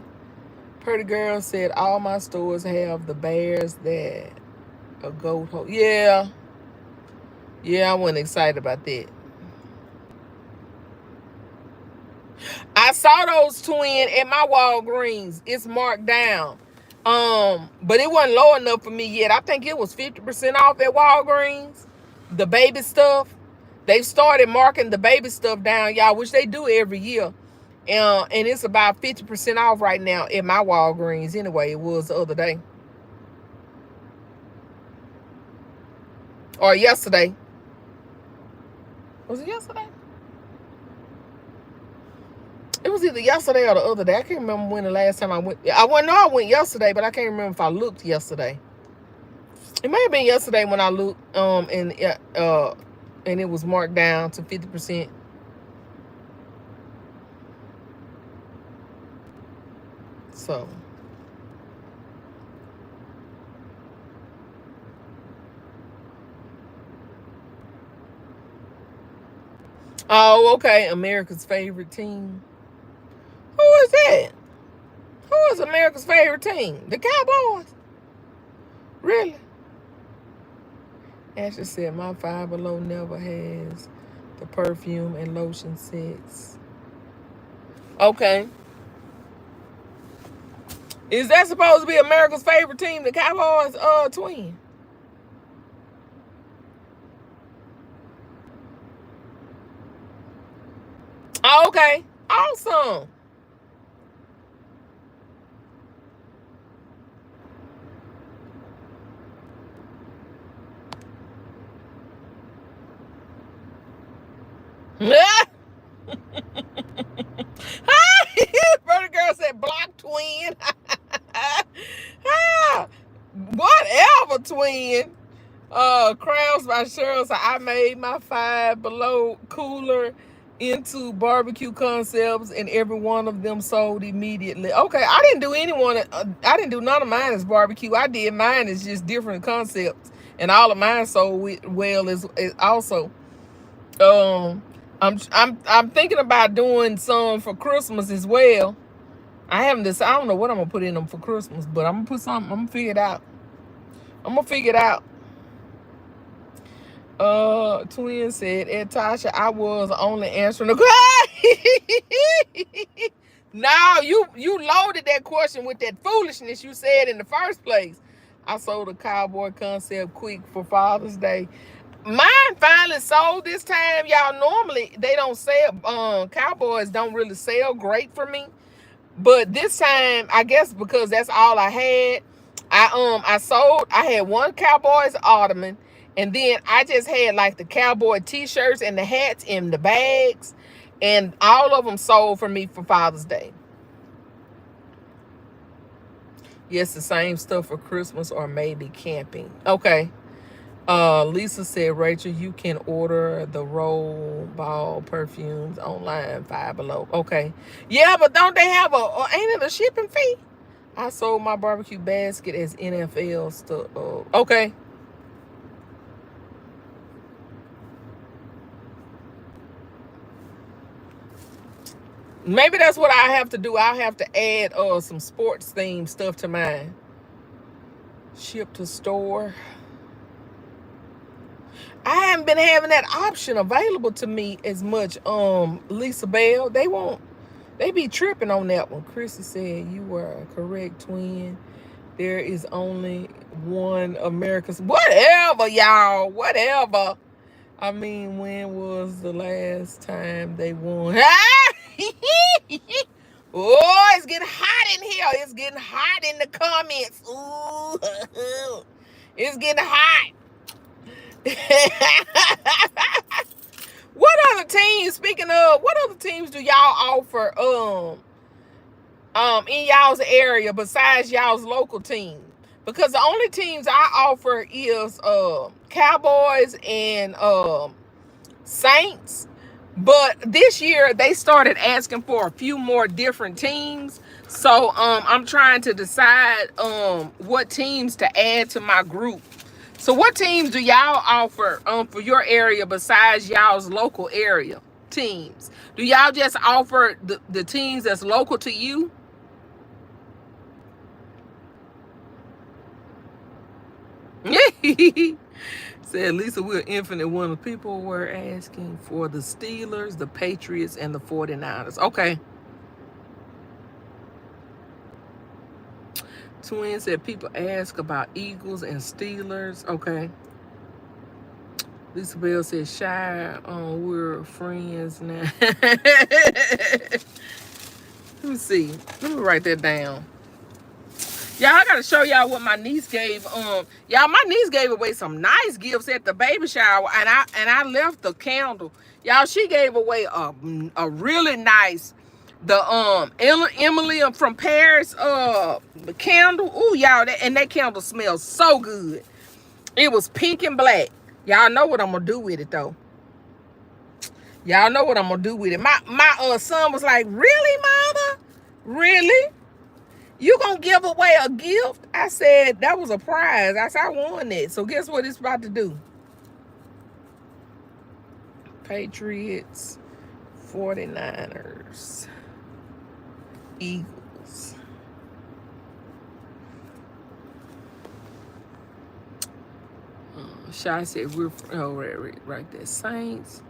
Pretty girl said all my stores have the bears that a goat hold. Yeah. Yeah, I wasn't excited about that. I saw those, Twin, at my Walgreens. It's marked down. But it wasn't low enough for me yet. I think it was 50% off at Walgreens. The baby stuff. They started marking the baby stuff down, y'all, which they do every year. And it's about 50% off right now at my Walgreens. Anyway, it was the other day. Or yesterday. Was it yesterday? It was either yesterday or the other day. I can't remember when the last time I went. I went yesterday, but I can't remember if I looked yesterday. It may have been yesterday when I looked, and it was marked down to 50%. So. Oh, okay. America's favorite team. Who is that? Who is America's favorite team? The Cowboys? Really? Ashley said my Five Below never has the perfume and lotion sets. Okay. Is that supposed to be America's favorite team, the Cowboys, Twin? Oh, okay. Awesome. Brother girl said block, Twin. Whatever, Twin. Crowds by Cheryl said I made my Five Below cooler into barbecue concepts, and every one of them sold immediately. Okay, I didn't do I didn't do none of mine as barbecue. I did mine as just different concepts, and all of mine sold well as also. Um, I'm thinking about doing some for Christmas as well. I haven't decided. I don't know what I'm gonna put in them for Christmas, but I'm gonna put something. I'm gonna figure it out. I'm gonna figure it out. Twin said, Ed Tasha, I was only answering the question. No, you loaded that question with that foolishness you said in the first place. I sold a cowboy concept quick for Father's Day. Mine finally sold this time, y'all. Normally they don't sell. Cowboys don't really sell great for me, but this time I guess because that's all I had. I had one Cowboys ottoman, and then I just had like the cowboy t-shirts and the hats and the bags, and all of them sold for me for Father's Day. Yes, the same stuff for Christmas or maybe camping. Okay. Lisa said, Rachel, you can order the roll ball perfumes online, Five Below. Okay. Yeah, but don't they have ain't it a shipping fee? I sold my barbecue basket as NFL stuff. Okay. Maybe that's what I have to do. I'll have to add some sports themed stuff to mine. Ship to store. I haven't been having that option available to me as much. Lisa Bell, they won't They be tripping on that one. Chrissy said you were a correct, twin. There is only one America's. Whatever, y'all. Whatever. I mean, when was the last time they won? Oh, it's getting hot in here. It's getting hot in the comments. Ooh, it's getting hot. What other teams? Speaking of, what other teams do y'all offer? In y'all's area besides y'all's local team? Because the only teams I offer is Cowboys and Saints. But this year they started asking for a few more different teams. So I'm trying to decide what teams to add to my group. So what teams do y'all offer for your area besides y'all's local area teams? Do y'all just offer the teams that's local to you? Said Lisa, we're infinite one. People were asking for the Steelers, the Patriots, and the 49ers. Okay. Twin said people ask about Eagles and Steelers. Okay. Lisa Bell said, shy, we're friends now. Let me see. Let me write that down. Y'all, I gotta show y'all what my niece gave. Y'all, my niece gave away some nice gifts at the baby shower, and I left the candle. Y'all, she gave away a really nice, the Emily from Paris the candle. Ooh, y'all, that candle smells so good. It was pink and black. Y'all know what I'm gonna do with it though. Y'all know what I'm gonna do with it. My son was like, really, mama? Really? You gonna give away a gift? I said, that was a prize. I said, I won it. So guess what it's about to do? Patriots, 49ers, Eagles. Shy said, we're, right there, Saints.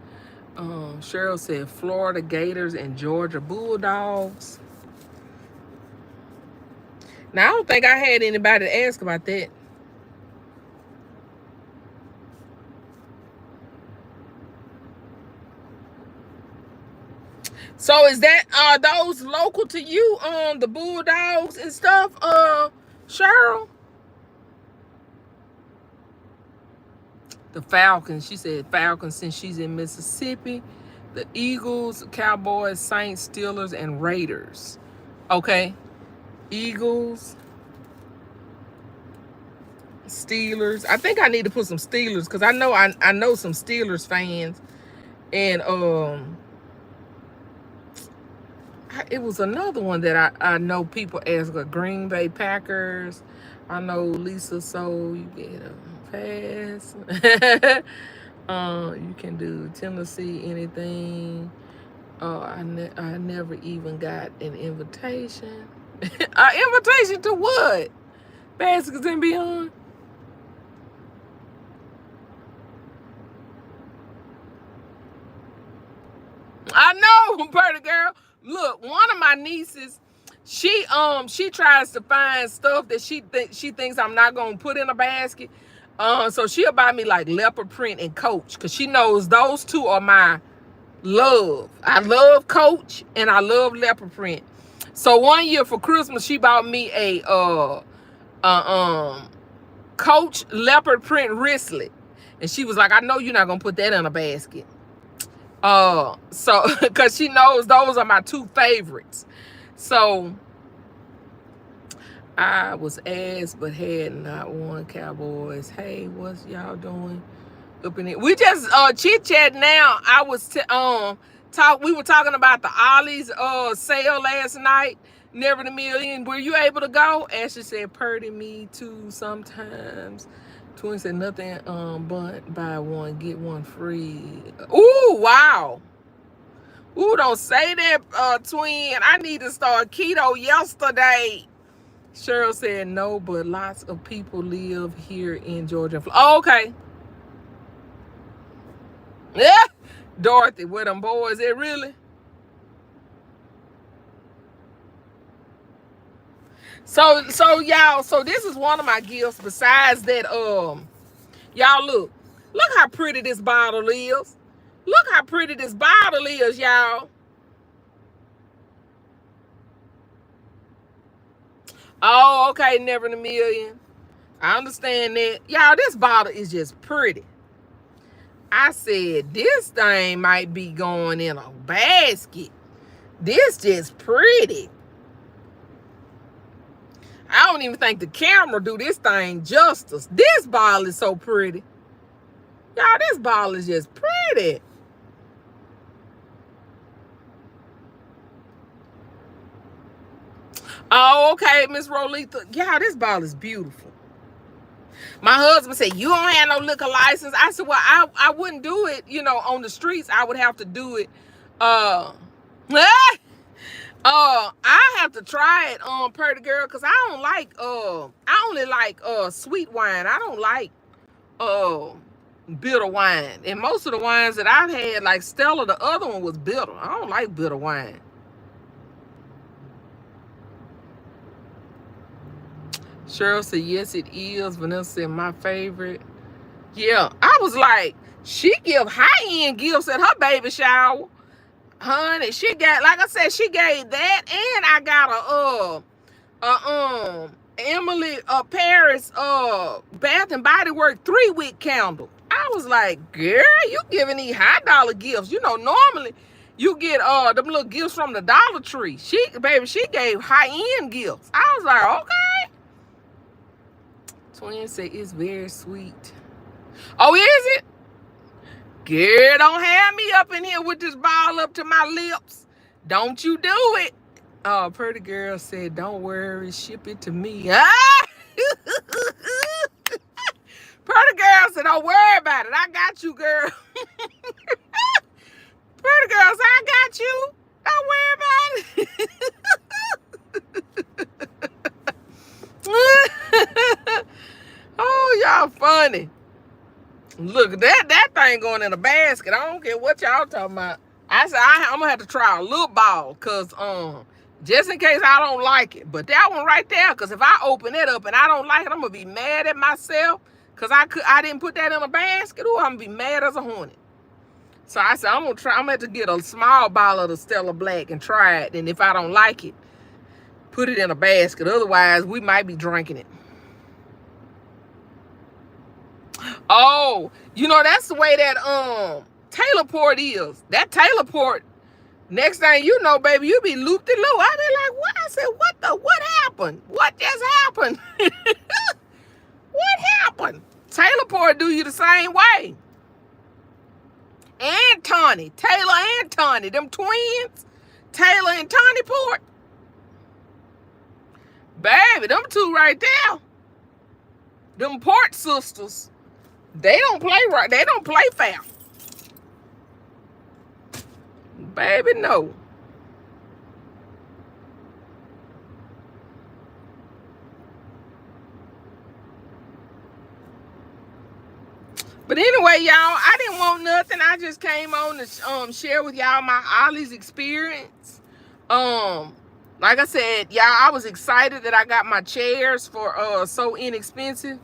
Cheryl said, Florida Gators and Georgia Bulldogs. Now, I don't think I had anybody to ask about that. So is that those local to you, the Bulldogs and stuff, Cheryl? The Falcons, she said Falcons since she's in Mississippi. The Eagles, Cowboys, Saints, Steelers, and Raiders. Okay. Eagles, Steelers. I think I need to put some Steelers because I know some Steelers fans, and it was another one that I know people ask. Green Bay Packers. I know Lisa, so you get a pass. You can do Tennessee, anything. I never even got an invitation. An invitation to what? Baskets and Beyond? I know, Berta girl. Look, one of my nieces, she tries to find stuff that she thinks I'm not gonna put in a basket. So she'll buy me like leopard print and Coach, because she knows those two are my love. I love Coach and I love leopard print. So one year for Christmas, she bought me a Coach leopard print wristlet, and she was like, "I know you're not gonna put that in a basket." So because she knows those are my two favorites. So I was asked, but had not one. Cowboys. Hey, what's y'all doing up in it? We just chit chat now. I was we were talking about the Ollie's sale last night. Never in a million. Were you able to go? Ashley said, "Purdy, me too sometimes." Twin said, "Nothing but buy one get one free." Ooh, wow. Ooh, don't say that, twin. I need to start keto yesterday. Cheryl said, "No, but lots of people live here in Georgia." Oh, okay. Yeah. Dorothy, with them boys, it really? So y'all, so this is one of my gifts. Besides that, y'all look how pretty this bottle is. Look how pretty this bottle is, y'all. Oh, okay, never in a million. I understand that. Y'all, this bottle is just pretty. I said this thing might be going in a basket. This just pretty. I don't even think the camera do this thing justice. This bottle is so pretty. Y'all, this bottle is just pretty. Oh, okay, Miss Rolitha. Yeah, this bottle is beautiful. My husband said, you don't have no liquor license. I said, well, I wouldn't do it, on the streets. I would have to do it. I have to try it, Purdy girl, because I don't like, I only like sweet wine. I don't like bitter wine. And most of the wines that I've had, like Stella, the other one was bitter. I don't like bitter wine. Cheryl said, yes, it is. Vanessa said, my favorite. Yeah, I was like, she give high-end gifts at her baby shower. Honey, she got, like I said, she gave that, and I got Emily Paris Bath and Body Works 3-wick candle. I was like, girl, you giving these high dollar gifts. Normally you get them little gifts from the Dollar Tree. She gave high-end gifts. I was like, okay. Twin say it's very sweet. Oh, is it? Girl, don't have me up in here with this ball up to my lips. Don't you do it. Pretty girl said, don't worry, ship it to me. Ah! Pretty girl said, don't worry about it. I got you, girl. Pretty girl said, I got you. Don't worry about it. Oh, y'all funny. Look, that thing going in a basket. I don't care what y'all talking about. I said I'm gonna have to try a little ball, cause just in case I don't like it. But that one right there, cause if I open it up and I don't like it, I'm gonna be mad at myself, cause I didn't put that in a basket. Ooh, I'm gonna be mad as a hornet. So I said I'm gonna have to get a small bottle of the Stella Black and try it. And if I don't like it, put it in a basket. Otherwise, we might be drinking it. Oh, that's the way that Taylor Port is. That Taylor Port, next thing you know, baby, you be looped and loop. I be like, what? I said, what happened? What just happened? What happened? Taylor Port do you the same way. And Tawny, Taylor and Tawny, them twins, Taylor and Tawny Port. Baby, them two right there. Them Port sisters. They don't play right. They don't play fair. Baby, no. But anyway, y'all, I didn't want nothing. I just came on to share with y'all my Ollie's experience. Like I said, y'all, I was excited that I got my chairs for so inexpensive.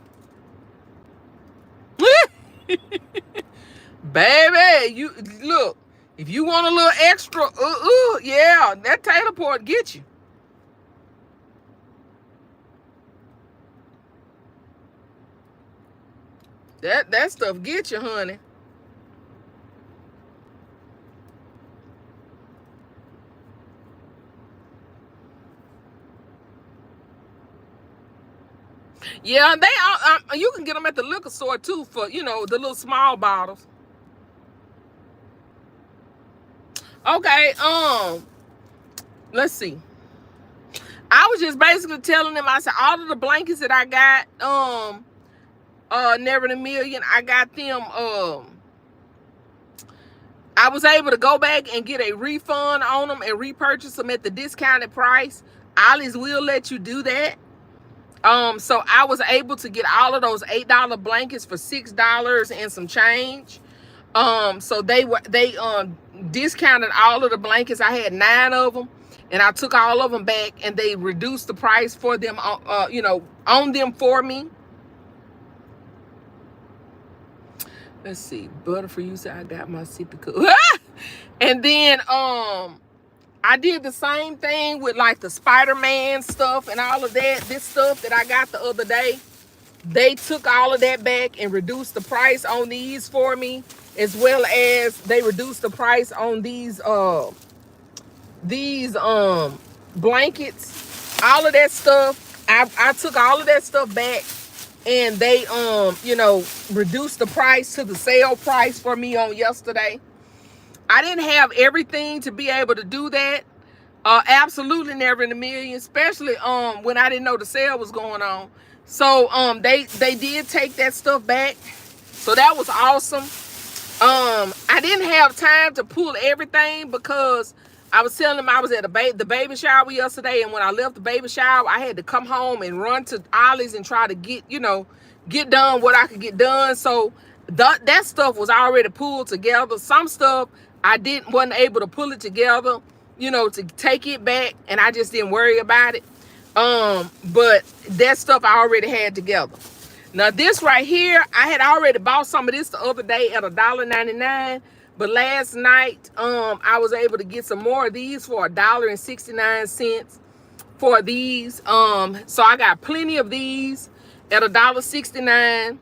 Baby, you look, if you want a little extra, yeah, that Taylor Port get you. That stuff get you, honey. Yeah, you can get them at the liquor store too for, the little small bottles. Okay, let's see. I was just basically telling them, I said, all of the blankets that I got, never in a million, I got them, I was able to go back and get a refund on them and repurchase them at the discounted price. Ollie's will let you do that. So I was able to get all of those $8 blankets for $6 and some change. So they discounted all of the blankets. I had 9 of them, and I took all of them back, and they reduced the price for them, on them for me. Let's see, butter for you. So I got my sippy cup. And then I did the same thing with like the Spider-Man stuff and all of that. This stuff that I got the other day, they took all of that back and reduced the price on these for me, as well as they reduced the price on these blankets. All of that stuff, I took all of that stuff back, and they reduced the price to the sale price for me on yesterday. I didn't have everything to be able to do that. Absolutely never in a million, especially when I didn't know the sale was going on. So they did take that stuff back. So that was awesome. I didn't have time to pull everything because I was telling them I was at the baby shower yesterday, and when I left the baby shower, I had to come home and run to Ollie's and try to get done what I could get done. So that stuff was already pulled together. Some stuff I wasn't able to pull it together, to take it back, and I just didn't worry about it. But that stuff I already had together. Now this right here, I had already bought some of this the other day at $1.99. But last night, I was able to get some more of these for $1.69 for these. So I got plenty of these at $1.69.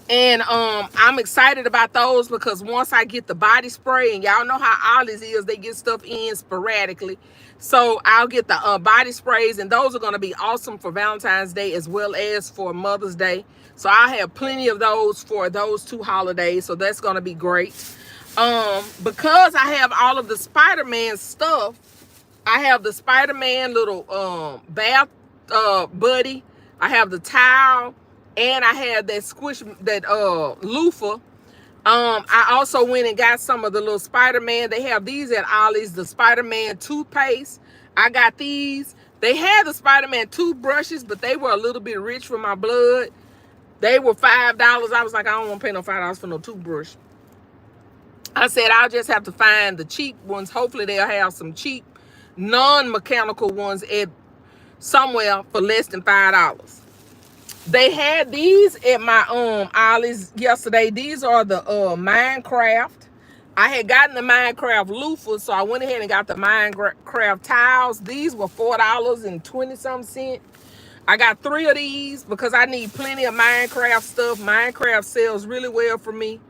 And I'm excited about those because once I get the body spray, and y'all know how Ollie's is, they get stuff in sporadically. So I'll get the body sprays, and those are going to be awesome for Valentine's Day as well as for Mother's Day. So I have plenty of those for those two holidays. So that's going to be great. Because I have all of the Spider-Man stuff, I have the Spider-Man little bath buddy. I have the towel, and I have that loofah. I also went and got some of the little Spider-Man. They have these at Ollie's, the Spider-Man toothpaste. I got these. They had the Spider-Man toothbrushes, but they were a little bit rich for my blood. They were $5. I was like, I don't want to pay no $5 for no toothbrush. I said, I'll just have to find the cheap ones. Hopefully they'll have some cheap, non-mechanical ones at somewhere for less than $5. They had these at my Ollie's yesterday. These are the Minecraft. I had gotten the Minecraft loofah, so I went ahead and got the Minecraft towels. These were $4.20-something. I got 3 of these because I need plenty of Minecraft stuff. Minecraft sells really well for me.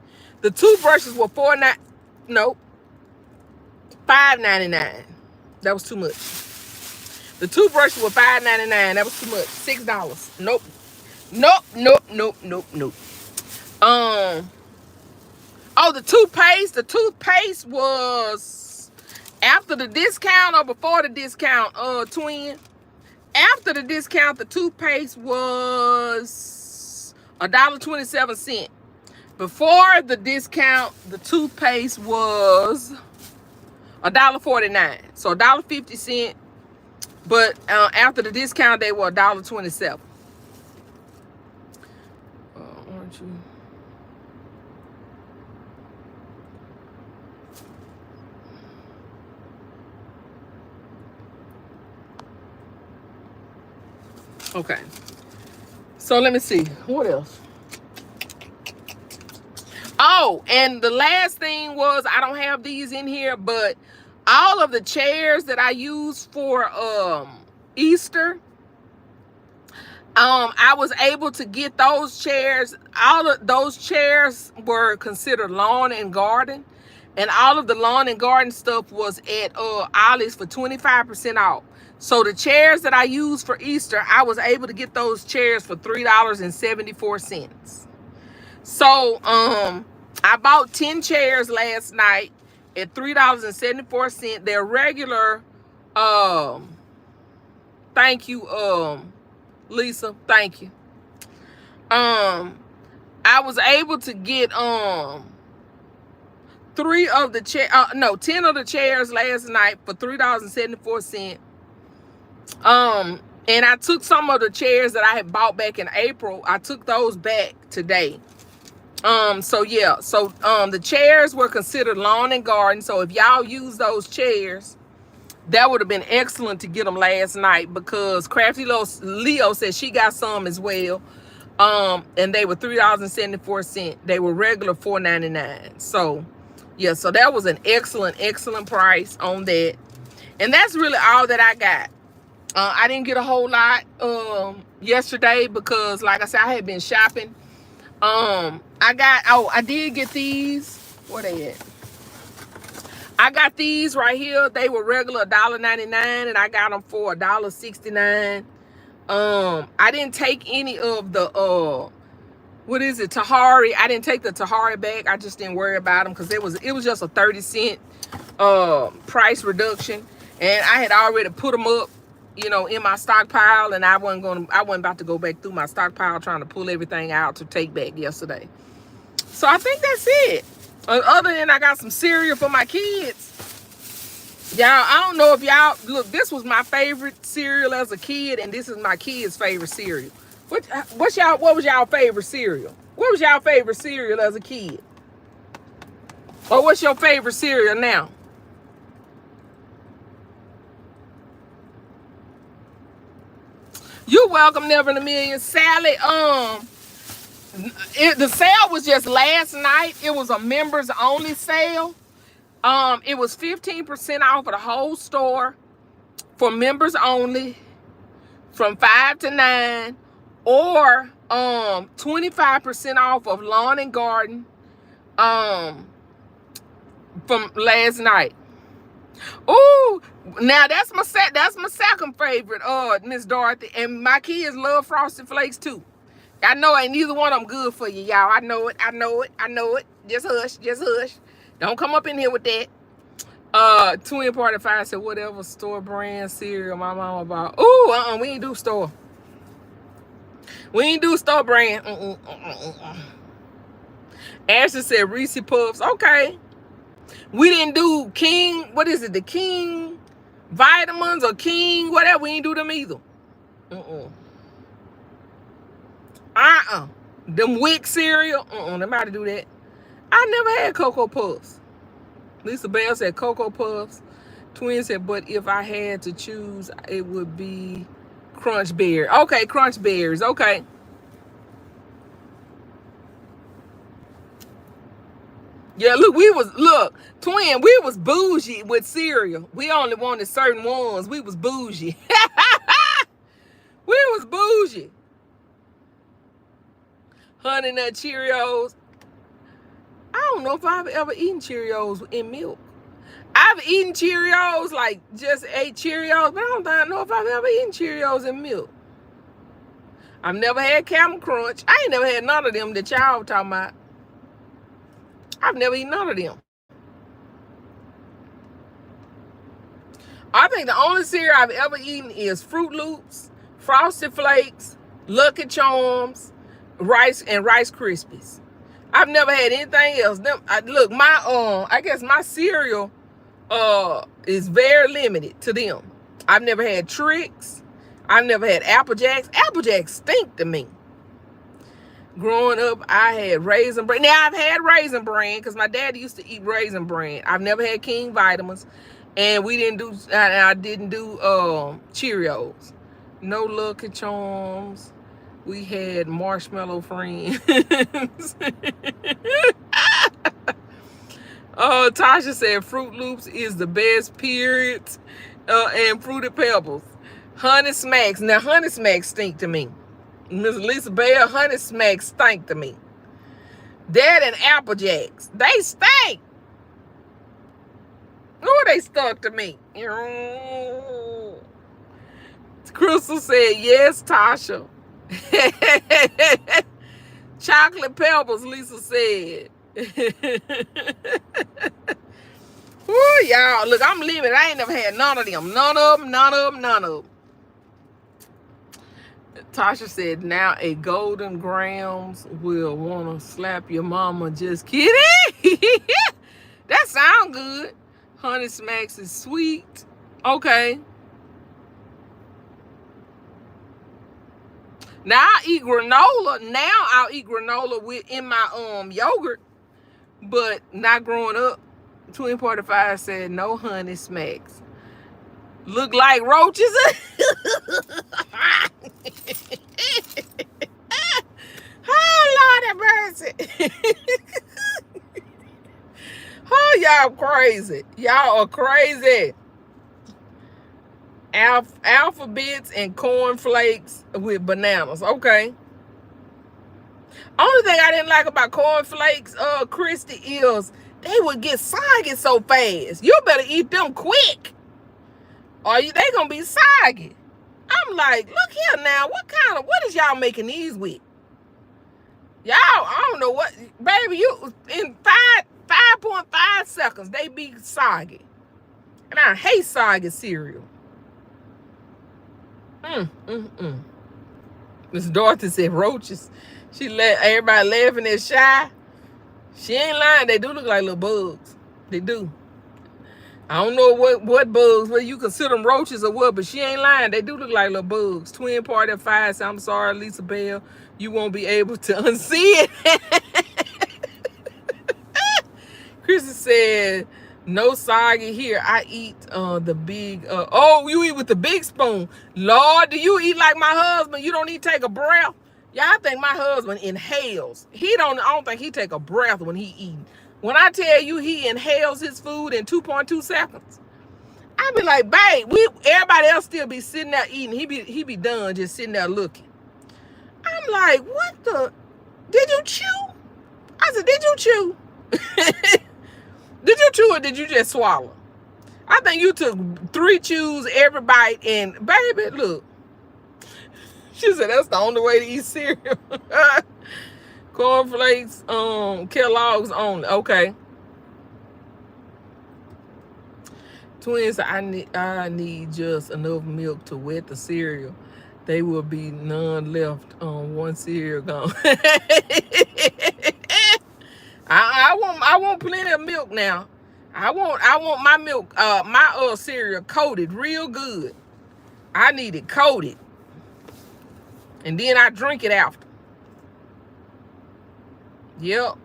The toothbrushes were $5.99. That was too much. The toothbrushes were $5.99. That was too much. $6. Nope. Oh, the toothpaste. The toothpaste was after the discount or before the discount, twin? After the discount, the toothpaste was $1.27. Before the discount, the toothpaste was $1.49. So $1.50. But after the discount, they were $1.27. Aren't you? Okay. So let me see. What else? Oh, and the last thing was, I don't have these in here, but all of the chairs that I use for Easter, I was able to get those chairs. All of those chairs were considered lawn and garden, and all of the lawn and garden stuff was at Ollie's for 25% off. So the chairs that I use for Easter, I was able to get those chairs for $3.74. So I bought 10 chairs last night at $3.74. They're regular. Thank you, Lisa. Thank you. I was able to get 10 of the chairs last night for $3.74. And I took some of the chairs that I had bought back in April. I took those back today. So yeah, the chairs were considered lawn and garden. So if y'all use those chairs, That would have been excellent to get them last night because Crafty Leo said she got some as well. And they were $3.74. They were regular $4.99. So yeah, so that was an excellent price on that. And that's really all that I got. I didn't get a whole lot yesterday because, like I said, I had been shopping. I did get these. What they at? I got these right here. They were regular $1.99, and I got them for $1.69. I didn't take any of the what is it, Tahari. I didn't take the Tahari back. I just didn't worry about them because it was just a 30-cent price reduction, and I had already put them up, you know, in my stockpile, and I wasn't about to go back through my stockpile trying to pull everything out to take back yesterday. So I think that's it. Other than I got some cereal for my kids. Y'all, I don't know if y'all, look, this was my favorite cereal as a kid, and this is my kids' favorite cereal. What was y'all favorite cereal? What was y'all favorite cereal as a kid? Or what's your favorite cereal now? You're welcome, Never in a Million. Sally, the sale was just last night. It was a members only sale. It was 15% off of the whole store for members only from 5 to 9, or 25% off of lawn and garden from last night. Ooh, now that's my second favorite, Miss Dorothy. And my kids love Frosted Flakes too. I know ain't neither one of them good for you, y'all. I know it. Just hush. Don't come up in here with that. Twin Party 5 said whatever store brand cereal my mama bought. Ooh, we ain't do store. We ain't do store brand. Ashley said Reese Puffs. Okay. We didn't do King, what is it? The King vitamins or King, whatever. We ain't do them either. Them Wick cereal. They might do that. I never had Cocoa Puffs. Lisa Bell said Cocoa Puffs. Twin said, but if I had to choose, it would be Crunch Berry. Okay, Crunch Berries. Okay. Yeah, Twin, we was bougie with cereal. We only wanted certain ones. We was bougie. We was bougie. Honey Nut Cheerios. I don't know if I've ever eaten Cheerios in milk. I've eaten Cheerios, like just ate Cheerios, but I don't know if I've ever eaten Cheerios in milk. I've never had Camel Crunch. I ain't never had none of them that y'all talking about. I've never eaten none of them. I think the only cereal I've ever eaten is Fruit Loops, Frosted Flakes, Lucky Charms, Rice Krispies. I've never had anything else. I guess my cereal is very limited to them. I've never had Trix. I've never had Apple Jacks. Apple Jacks stink to me. Growing up, I had Raisin Bran. Now, I've had Raisin Bran because my dad used to eat Raisin Bran. I've never had King Vitamins. And I didn't do Cheerios. No Lucky Charms. We had Marshmallow Friends. Tasha said Fruit Loops is the best, period. And Fruity Pebbles. Honey Smacks. Now, Honey Smacks stink to me. Miss Lisa Bell, Honey Smacks stink to me. That and Apple Jacks. They stink. Oh, they stunk to me. Crystal said, yes, Tasha. Chocolate Pebbles, Lisa said. Ooh, y'all. Look, I'm leaving. I ain't never had none of them. None of them. Tasha said, now a Golden Grams will want to slap your mama. Just kidding. That sound good. Honey Smacks is sweet. Okay. Now I eat granola. Now I'll eat granola in my yogurt. But not growing up. Twin Party 5 said no Honey Smacks. Look like roaches. Oh, Lord have mercy. Oh, y'all crazy. Y'all are crazy. Alphabets and cornflakes with bananas. Okay. Only thing I didn't like about cornflakes, Christy, is they would get soggy so fast. You better eat them quick, or they gonna be soggy. I'm like, look here now. What is y'all making these with? Y'all, I don't know what, baby. You in 5.5 seconds they be soggy, and I hate soggy cereal. Miss Dorothy said roaches. She let everybody laughing at Shy. She ain't lying. They do look like little bugs. They do. I don't know what bugs, whether you consider them roaches or what, but she ain't lying. They do look like little bugs. Twin Party at 5 said, I'm sorry, Lisa Bell. You won't be able to unsee it. Chrissy said, no soggy here. I eat the big, you eat with the big spoon. Lord, do you eat like my husband? You don't need to take a breath? Yeah, I think my husband inhales. I don't think he take a breath when he eat. When I tell you he inhales his food in 2.2 seconds, I be like, babe, everybody else still be sitting there eating. He be done just sitting there looking. I'm like, what the? Did you chew? I said, did you chew? Did you chew or did you just swallow? I think you took 3 chews every bite, and baby, look. She said that's the only way to eat cereal. Cornflakes, Kellogg's only. Okay. Twins, I need just enough milk to wet the cereal. They will be none left on one cereal gone. I want plenty of milk now. I want my milk, my cereal coated real good. I need it coated. And then I drink it after. Yep.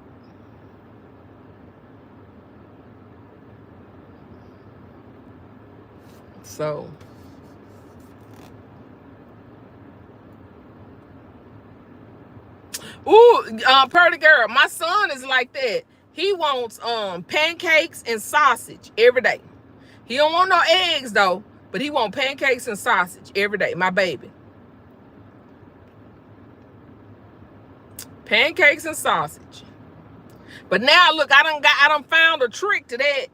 So. Ooh, Purdy girl, my son is like that. He wants pancakes and sausage every day. He don't want no eggs though, but he want pancakes and sausage every day. My baby. Pancakes and sausage. But now look, I done found a trick to that.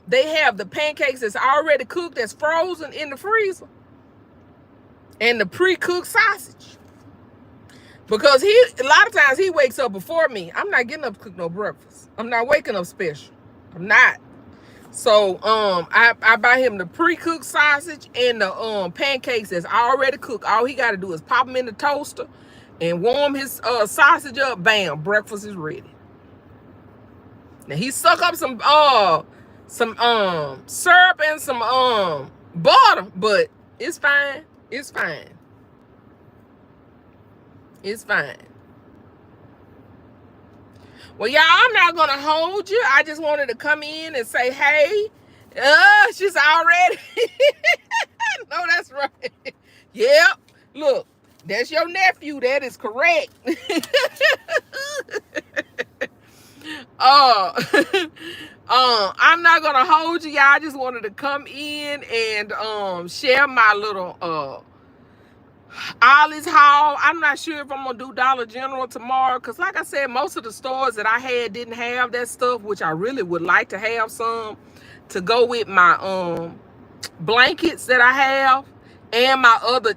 They have the pancakes that's already cooked, that's frozen in the freezer, and the pre-cooked sausage. Because a lot of times he wakes up before me. I'm not getting up to cook no breakfast. I'm not waking up special. I'm not. So I buy him the pre-cooked sausage and the pancakes that's already cooked. All he got to do is pop them in the toaster and warm his sausage up. Bam, breakfast is ready. Now he suck up some syrup and some butter, but it's fine. It's fine. It's fine. Well, y'all, I'm not gonna hold you. I just wanted to come in and say, hey, she's already. No, that's right. Yep. Look, that's your nephew. That is correct. I'm not gonna hold you, y'all. I just wanted to come in and share my little Ollie's haul. I'm not sure if I'm gonna do Dollar General tomorrow, because like I said, most of the stores that I had didn't have that stuff, which I really would like to have some to go with my blankets that I have, and my other,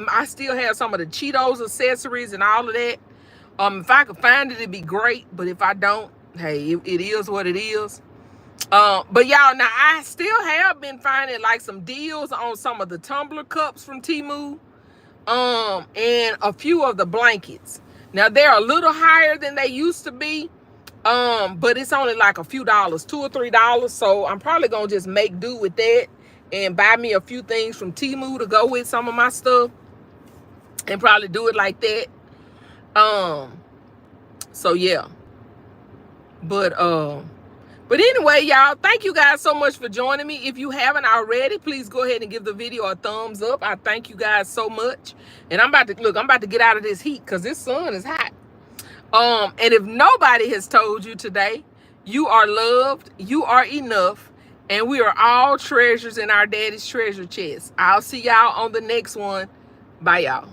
I still have some of the Cheetos accessories and all of that. If I could find it, it'd be great, but if I don't, hey, it is what it is. But y'all, now I still have been finding like some deals on some of the tumbler cups from Temu, and a few of the blankets. Now they're a little higher than they used to be, but it's only like a few dollars, $2 or $3. So I'm probably gonna just make do with that and buy me a few things from Temu to go with some of my stuff, and probably do it like that. So yeah, but But anyway, y'all, thank you guys so much for joining me. If you haven't already, please go ahead and give the video a thumbs up. I thank you guys so much. And I'm about to get out of this heat because this sun is hot. And if nobody has told you today, you are loved, you are enough, and we are all treasures in our daddy's treasure chest. I'll see y'all on the next one. Bye, y'all.